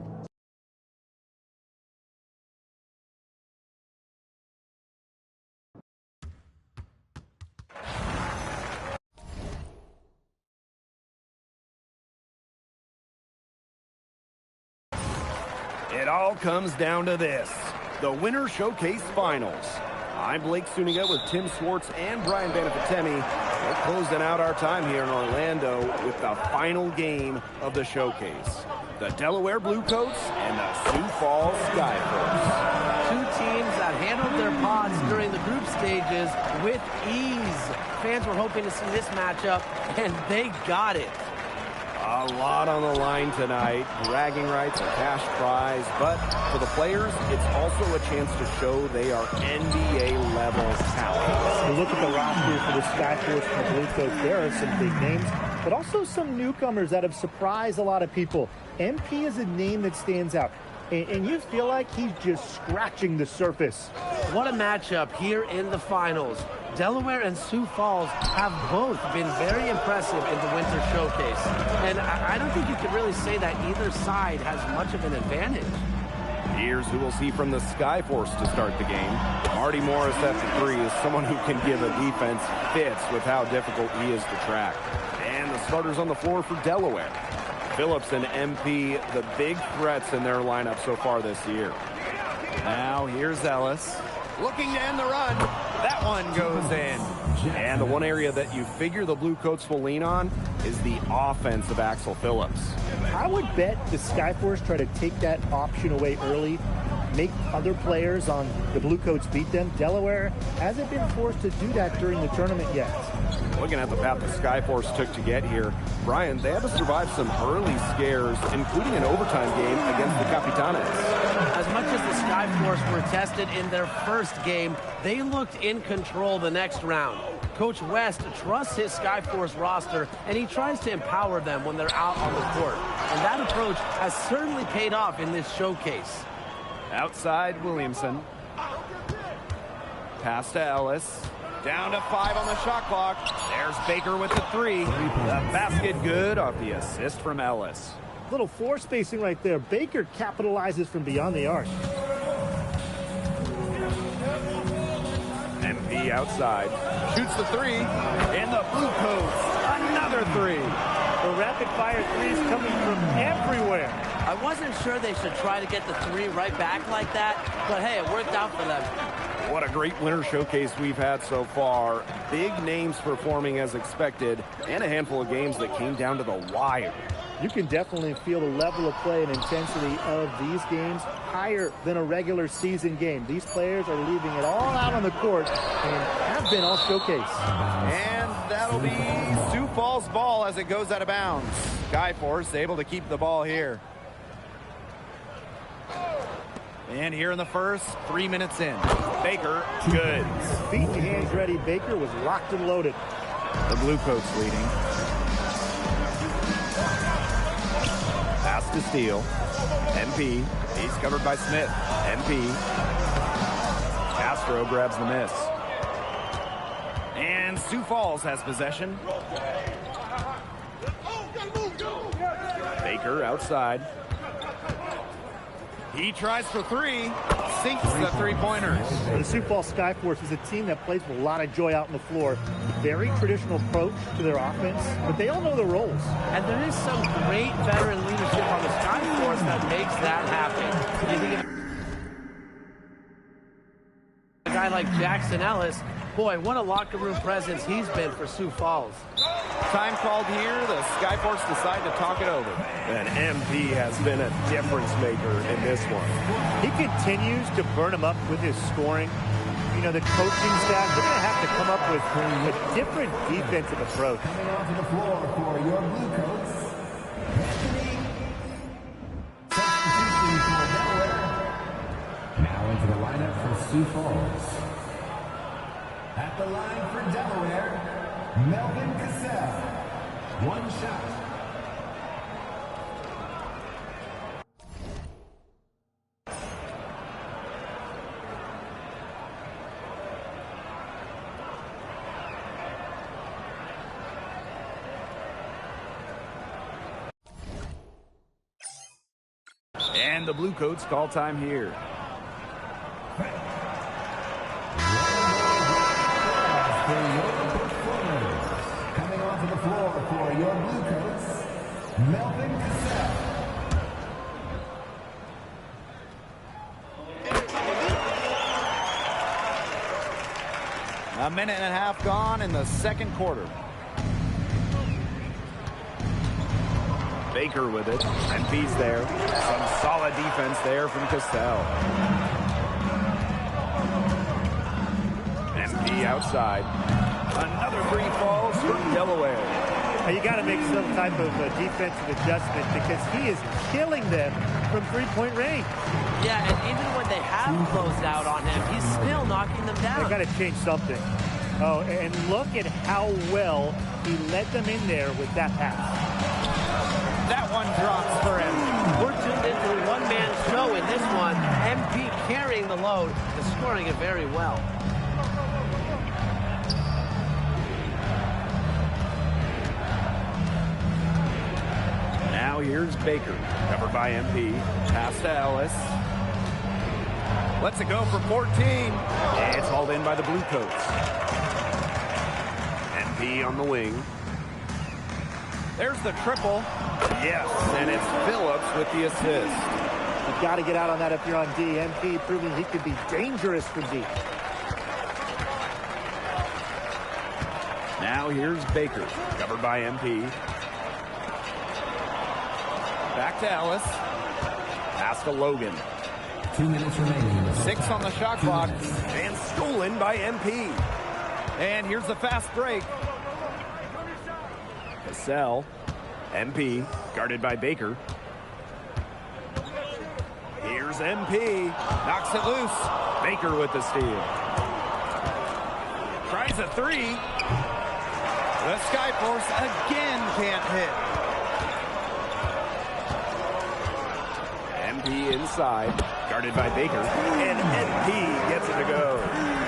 It all comes down to this, the Winter Showcase Finals. I'm Blake Suniga with Tim Swartz and Brian Banafitemi. We're closing out our time here in Orlando with the final game of the showcase. The Delaware Bluecoats and the Sioux Falls Skyforce. Two teams that handled their pods during the group stages with ease. Fans were hoping to see this matchup, and they got it. A lot on the line tonight. Bragging rights, a cash prize. But for the players, it's also a chance to show they are NBA-level talent. You look at the roster for the Skyforce and the Bluecoats, there are some big names, but also some newcomers that have surprised a lot of people. MP is a name that stands out, and you feel like he's just scratching the surface. What a matchup here in the finals. Delaware and Sioux Falls have both been very impressive in the Winter Showcase. And I don't think you could really say that either side has much of an advantage. Here's who we'll see from the Skyforce to start the game. Marty Morris at the 3 is someone who can give a defense fits with how difficult he is to track. And the starters on the floor for Delaware. Phillips and MP, the big threats in their lineup so far this year. Now here's Ellis. Looking to end the run. That one goes in. And the one area that you figure the Bluecoats will lean on is the offense of Axel Phillips. I would bet the Skyforce try to take that option away early, make other players on the Bluecoats beat them. Delaware hasn't been forced to do that during the tournament yet. Looking at the path the Skyforce took to get here, Brian, they had to survive some early scares, including an overtime game against the Capitanes. As much as the Skyforce were tested in their first game, they looked in control the next round. Coach West trusts his Skyforce roster, and he tries to empower them when they're out on the court. And that approach has certainly paid off in this showcase. Outside Williamson. Pass to Ellis. Down to 5 on the shot clock. There's Baker with the 3. The basket good off the assist from Ellis. Little floor spacing right there. Baker capitalizes from beyond the arc. MP outside. Shoots the 3. And the Bluecoats. Another 3. The rapid-fire threes coming from everywhere. I wasn't sure they should try to get the 3 right back like that, but hey, it worked out for them. What a great Winter Showcase we've had so far. Big names performing as expected, and a handful of games that came down to the wire. You can definitely feel the level of play and intensity of these games higher than a regular season game. These players are leaving it all out on the court and have been all showcase. And that'll be Sioux Falls ball as it goes out of bounds. Skyforce able to keep the ball here. And here in the first, 3 minutes in. Baker, good. Feet and hands ready. Baker was locked and loaded. The Bluecoats leading. Pass to Steele. MP. He's covered by Smith. MP. Castro grabs the miss. And Sioux Falls has possession. Baker outside. He tries for 3, sinks the 3-pointers. The Sioux Falls Skyforce is a team that plays with a lot of joy out on the floor. Very traditional approach to their offense, but they all know their roles. And there is some great veteran leadership on the Skyforce that makes that happen. You think of a guy like Jackson Ellis, boy, what a locker room presence he's been for Sioux Falls. Time called here. The Skyforce decide to talk it over. And MP has been a difference maker in this one. He continues to burn him up with his scoring. You know, the coaching staff, they're going to have to come up with a different defensive approach. Coming onto the floor for your Bluecoats. Substitution for Delaware. Now into the lineup for Sioux Falls. At the line for Delaware, Melvin Cassell. 1 shot. And the Blue Coats call time here. Coming onto the floor for your Blue Coats, Melvin Cassell. A minute and a half gone in the second quarter. Baker with it, and B's there. Some solid defense there from Cassell. MP outside. Another three falls from Delaware. You got to make some type of defensive adjustment because he is killing them from three-point range. Yeah, and even when they have closed out on him, he's still knocking them down. They got to change something. Oh, and look at how well he led them in there with that pass. That one drops for him. We're tuned into a one-man show in this one. MP carrying the load and scoring it very well. Now here's Baker, covered by MP. Pass to Ellis. Lets it go for 14. And it's hauled in by the Blue Coats. MP on the wing. There's the triple. Yes, and it's Phillips with the assist. You've got to get out on that if you're on D. MP proving he could be dangerous for D. Now here's Baker, covered by MP. Back to Ellis. Pass to Logan. 2 minutes remaining. 6 on the shot clock. And stolen by MP. And here's the fast break. Cassell. MP, guarded by Baker. Here's MP. Knocks it loose. Baker with the steal. Tries a three. The Skyforce again can't hit. MP inside, guarded by Baker. And MP gets it to go.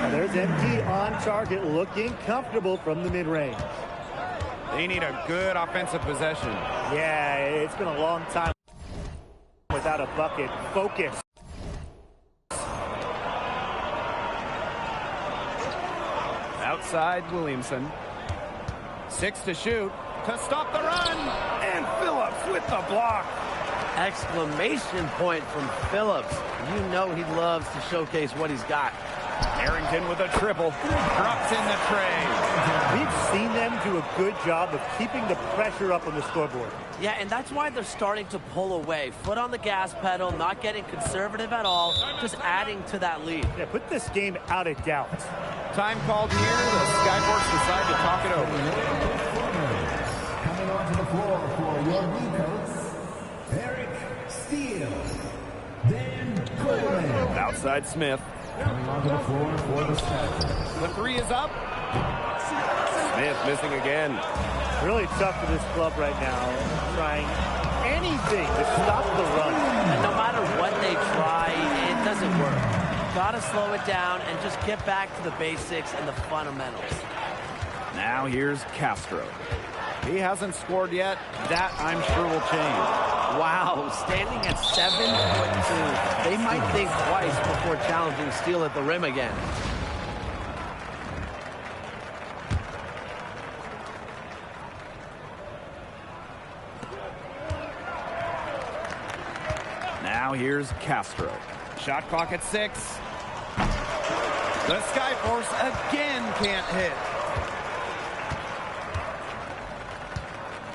Now there's MP on target, looking comfortable from the mid-range. They need a good offensive possession. Yeah, it's been a long time without a bucket. Focus. Outside Williamson. 6 to shoot to stop the run. And Phillips with the block. Exclamation point from Phillips. You know he loves to showcase what he's got. Harrington with a triple. Drops in the tray. We've seen them do a good job of keeping the pressure up on the scoreboard. Yeah, and that's why they're starting to pull away. Foot on the gas pedal, not getting conservative at all, just adding to that lead. Yeah, put this game out of doubt. Time called here. The Skyforce decide to talk it over. Coming onto the floor for your Blue Coats, Eric Steele. Dan Coleman. Outside Smith. Coming onto the floor for the Skyforce. The three is up. Smith missing again. Really tough for this club right now. Trying anything to stop the run. And no matter what they try, it doesn't work. Gotta slow it down and just get back to the basics and the fundamentals. Now here's Castro. He hasn't scored yet. That, I'm sure, will change. Wow, standing at 7'2". They might think twice before challenging Steele at the rim again. Now here's Castro. Shot clock at 6. The Skyforce again can't hit.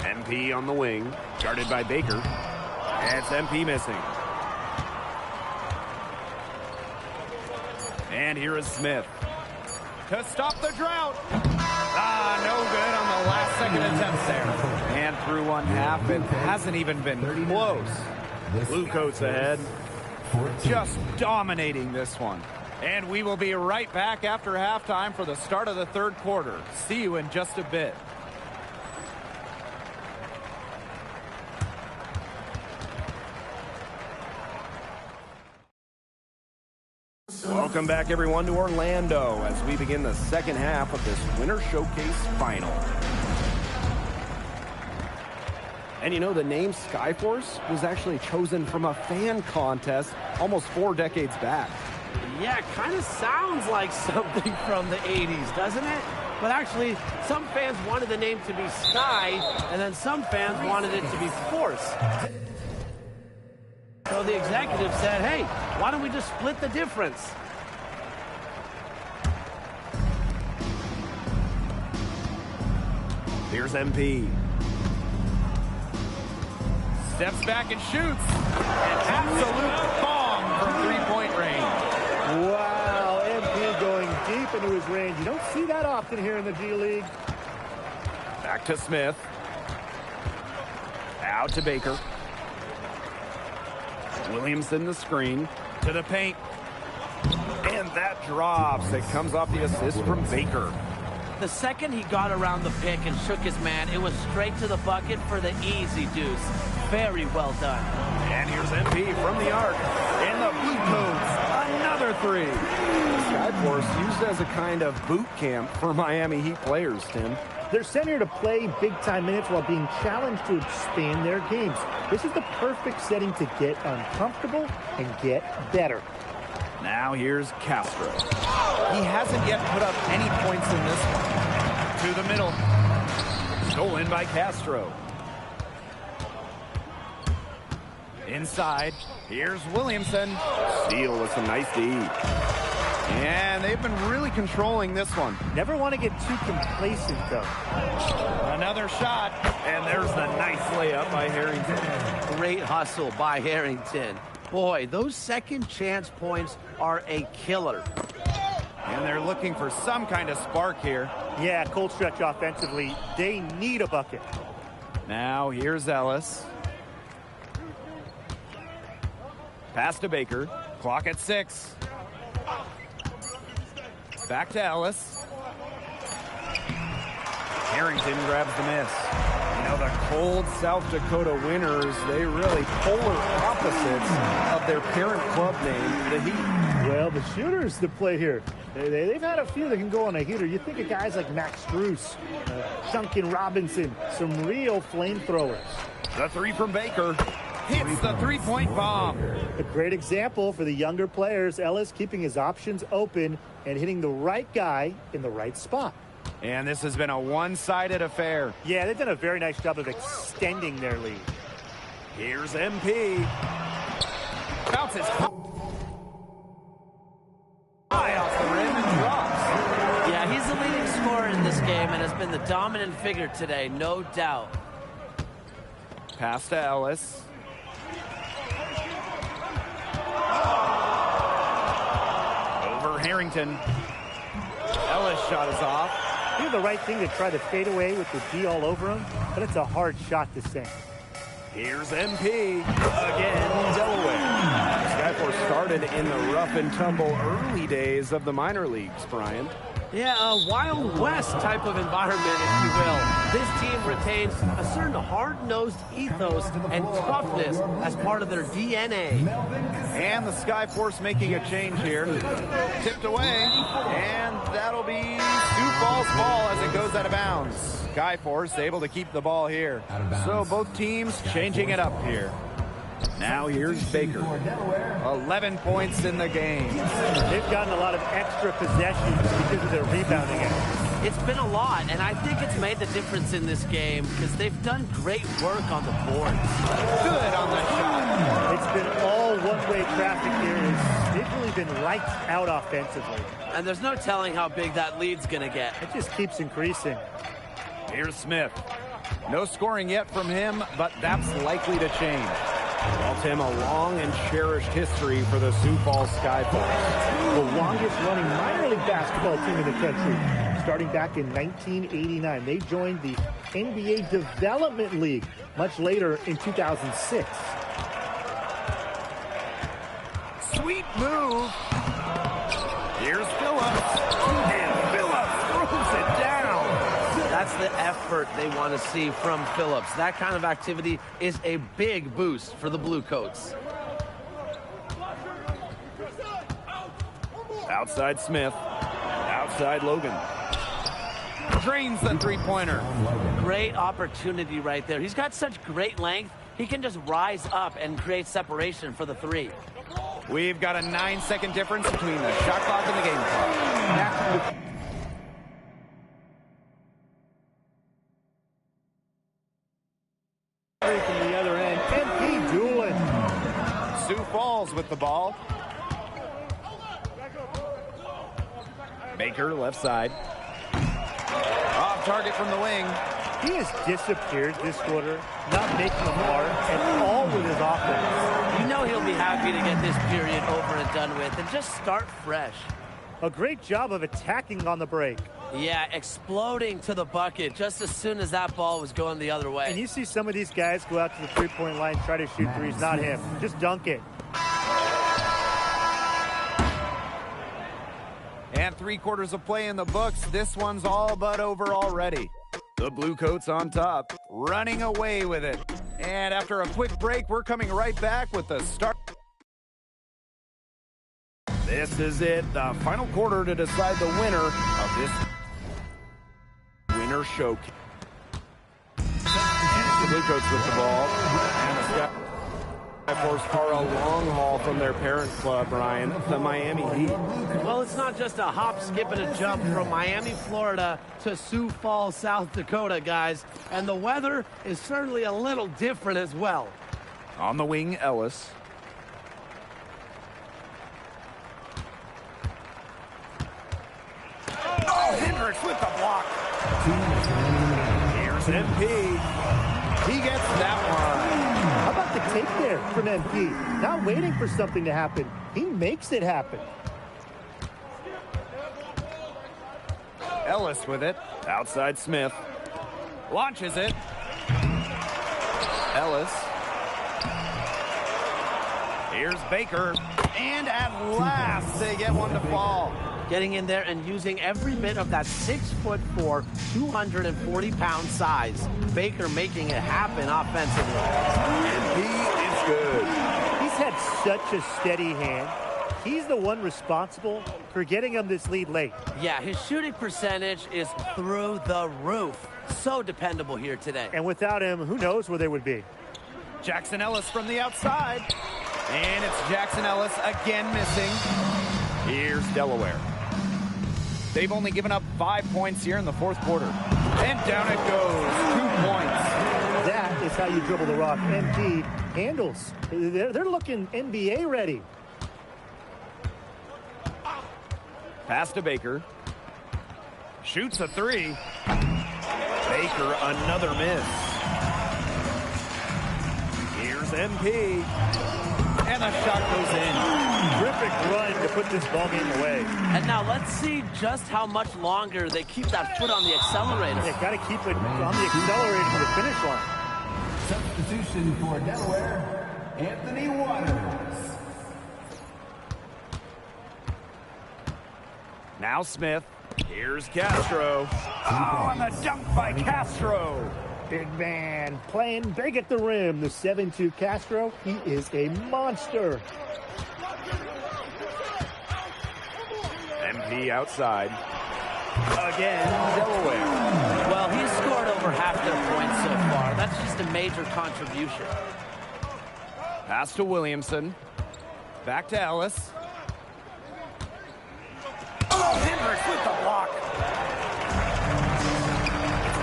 MP on the wing, guarded by Baker. And it's MP missing. And here is Smith. To stop the drought. No good on the last second attempt there. And through one half, it hasn't even been close. Blue Coats ahead. Just dominating this one. And we will be right back after halftime for the start of the third quarter. See you in just a bit. Welcome back, everyone, to Orlando as we begin the second half of this Winter Showcase Final. And you know, the name Skyforce was actually chosen from a fan contest almost 4 decades back. Yeah, kind of sounds like something from the 80s, doesn't it? But actually, some fans wanted the name to be Sky, and then some fans wanted it to be Force. So the executive said, hey, why don't we just split the difference? Here's MP. Steps back and shoots. An absolute bomb from three-point range. Wow, MP going deep into his range. You don't see that often here in the G League. Back to Smith. Out to Baker. Williamson the screen. To the paint. And that drops. It comes off the assist from Baker. The second he got around the pick and shook his man, it was straight to the bucket for the easy deuce. Very well done. And here's MP from the arc. And the Blue Coats, another three. Skyforce used as a kind of boot camp for Miami Heat players, Tim. They're sent here to play big-time minutes while being challenged to expand their games. This is the perfect setting to get uncomfortable and get better. Now here's Castro. He hasn't yet put up any points in this one. To the middle. Stolen by Castro. Inside. Here's Williamson. Steal with some nice D. And they've been really controlling this one. Never want to get too complacent, though. Another shot. And there's the nice layup by Harrington. Great hustle by Harrington. Boy, those second chance points are a killer. And they're looking for some kind of spark here. Yeah, cold stretch offensively. They need a bucket. Now here's Ellis. Pass to Baker. Clock at 6. Back to Ellis. Harrington grabs the miss. You know, the cold South Dakota Winners, they really polar opposites of their parent club name, the Heat. Well, the shooters that play here, they've had a few that can go on a heater. You think of guys like Max Strus, Duncan Robinson, some real flamethrowers. The three from Baker. Hits the three-point bomb. A great example for the younger players. Ellis keeping his options open and hitting the right guy in the right spot. And this has been a one-sided affair. Yeah, they've done a very nice job of extending their lead. Here's MP. Bounces high off the rim and drops. Yeah, he's the leading scorer in this game and has been the dominant figure today, no doubt. Pass to Ellis. Over Harrington. Ellis shot is off. He did the right thing to try to fade away with the D all over him, but it's a hard shot to sink. Here's MP. Again, Delaware. Skyforce started in the rough and tumble early days of the minor leagues, Brian. Yeah, a Wild West type of environment, if you will. This team retains a certain hard-nosed ethos and toughness as part of their DNA. And the Skyforce making a change here. Tipped away, and that'll be Sioux Falls ball as it goes out of bounds. Skyforce able to keep the ball here. So both teams changing it up here. Now here's Baker. 11 points in the game. They've gotten a lot of extra possessions because of their rebounding effort. It's been a lot, and I think it's made the difference in this game because they've done great work on the boards. Good on the shot. It's been all one-way traffic here. They've really been lights out offensively. And there's no telling how big that lead's going to get. It just keeps increasing. Here's Smith. No scoring yet from him, but that's likely to change. Well, Tim, a long and cherished history for the Sioux Falls Skyforce. The longest-running minor league basketball team in the country. Starting back in 1989, they joined the NBA Development League much later in 2006. Sweet move. Here's Phillips. And Phillips throws it down. That's the effort they want to see from Phillips. That kind of activity is a big boost for the Bluecoats. Outside Smith. Outside Logan. Drains the three-pointer. Great opportunity right there. He's got such great length. He can just rise up and create separation for the three. We've got a 9-second difference between the shot clock and the game clock. From the other end, MP dueling. Sioux Falls with the ball. Baker, left side. Off target from the wing. He has disappeared this quarter, not making a mark at all with his offense. You know he'll be happy to get this period over and done with and just start fresh. A great job of attacking on the break. Yeah, exploding to the bucket just as soon as that ball was going the other way. And you see some of these guys go out to the three-point line, try to shoot threes, not him. Just dunk it. And 3/4 of play in the books. This one's all but over already. The Bluecoats on top, running away with it. And after a quick break, we're coming right back with the start. This is it, the final quarter to decide the winner of this winner showcase. The Bluecoats with the ball. And the Skyforce are a long haul from their parent club, Ryan, the Miami Heat. Well, it's not just a hop, skip, and a jump from Miami, Florida to Sioux Falls, South Dakota, guys. And the weather is certainly a little different as well. On the wing, Ellis. Oh, Hendricks with the block. Here's MP. He gets that one. How about the take there from MP? Not waiting for something to happen. He makes it happen. Ellis with it. Outside Smith. Launches it. Ellis. Here's Baker. And at last, they get one to fall. Getting in there and using every bit of that 6'4", 240-pound size. Baker making it happen offensively. And he is good. He's had such a steady hand. He's the one responsible for getting him this lead late. Yeah, his shooting percentage is through the roof. So dependable here today. And without him, who knows where they would be. Jackson Ellis from the outside. And it's Jackson Ellis again missing. Here's Delaware. They've only given up 5 points here in the fourth quarter. And down it goes. 2 points. That is how you dribble the rock. MP handles. They're looking NBA ready. Pass to Baker. Shoots a three. Baker, another miss. Here's MP. And the shot goes in. Terrific run to put this ball game away. And now let's see just how much longer they keep that foot on the accelerator. They got to keep it on the accelerator to the finish line. Substitution for Delaware, Anthony Waters. Now Smith. Here's Castro. Oh, and the dunk by Castro. Big man playing big at the rim. The 7'2" Castro, he is a monster. MP outside. Again, Delaware. Well, he's scored over half their points so far. That's just a major contribution. Pass to Williamson. Back to Ellis. Oh, Hendricks with the block.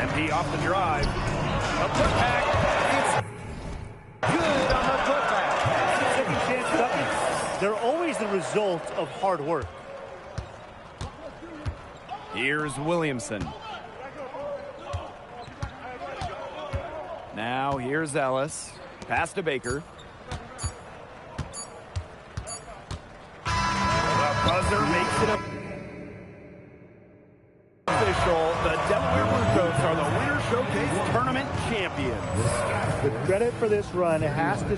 MP off the drive. A putback. It's good on the putback. Second chance buckets. They're always the result of hard work. Here's Williamson. Now here's Ellis. Pass to Baker. The buzzer makes it official. The Delaware Bluecoats are the Winter Showcase Tournament champions. The credit for this run has to...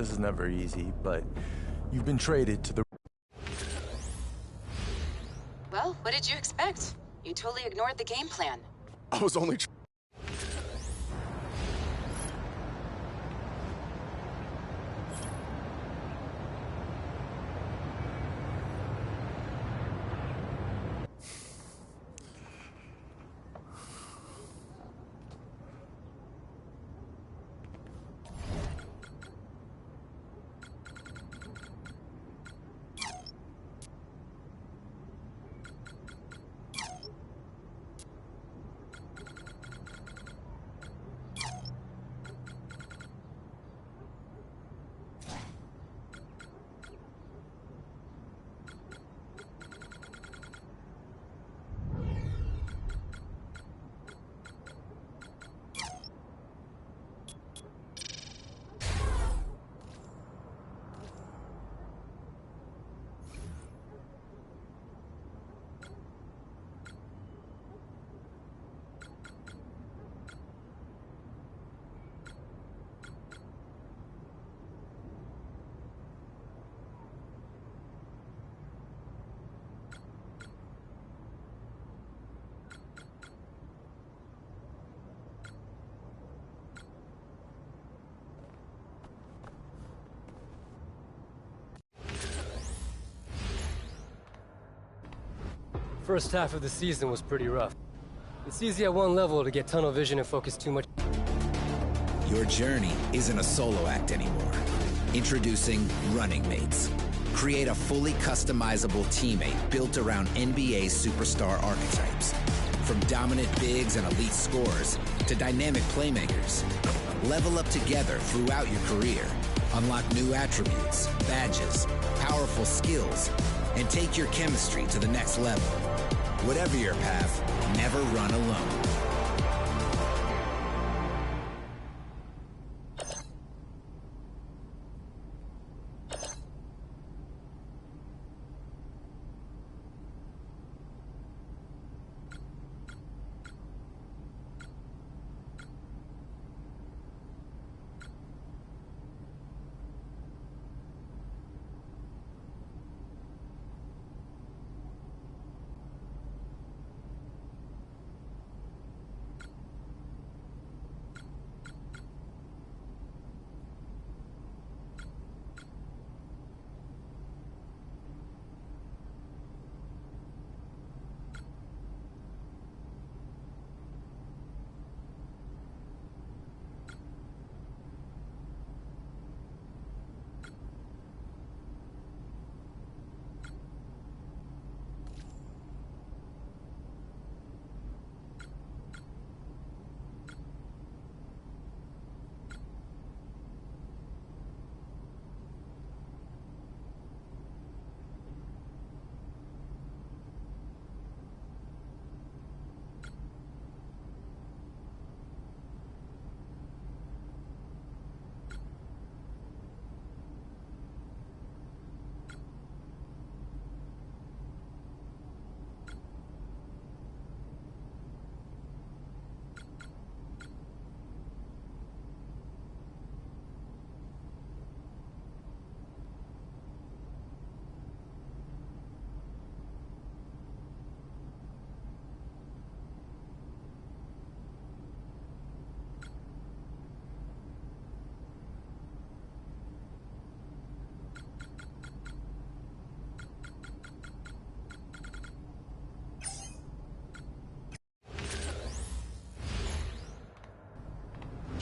this is never easy, but you've been traded to the... Well, what did you expect? You totally ignored the game plan. I was only... First half of the season was pretty rough. It's easy at one level to get tunnel vision and focus too much. Your journey isn't a solo act anymore. Introducing Running Mates. Create a fully customizable teammate built around NBA superstar archetypes. From dominant bigs and elite scorers to dynamic playmakers. Level up together throughout your career. Unlock new attributes, badges, powerful skills, and take your chemistry to the next level. Whatever your path, never run alone.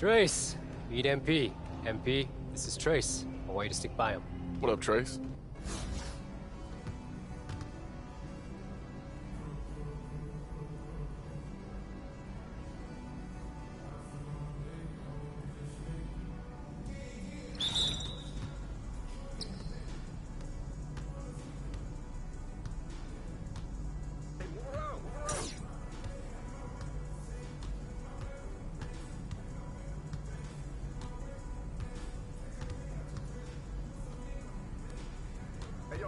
Trace, meet MP. MP, this is Trace. I want you to stick by him. What up, Trace?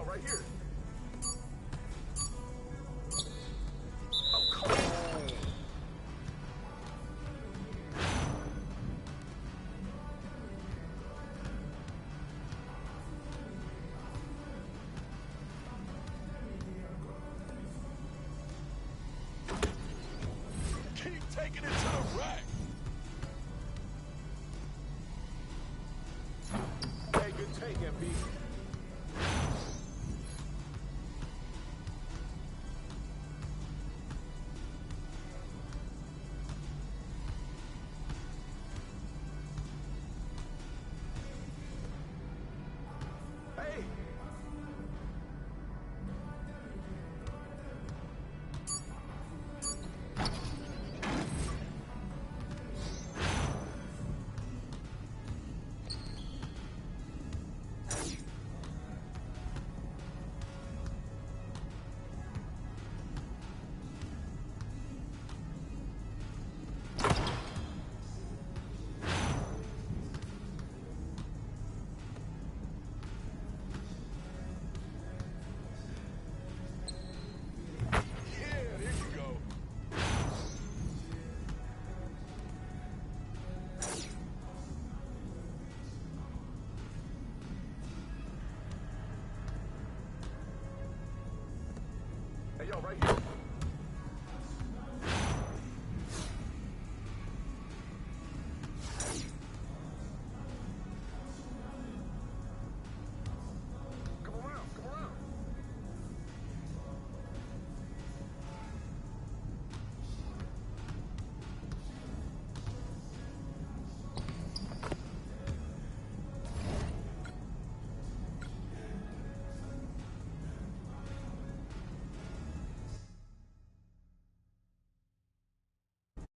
Right here. beat. Hey! Hey, yo, right here.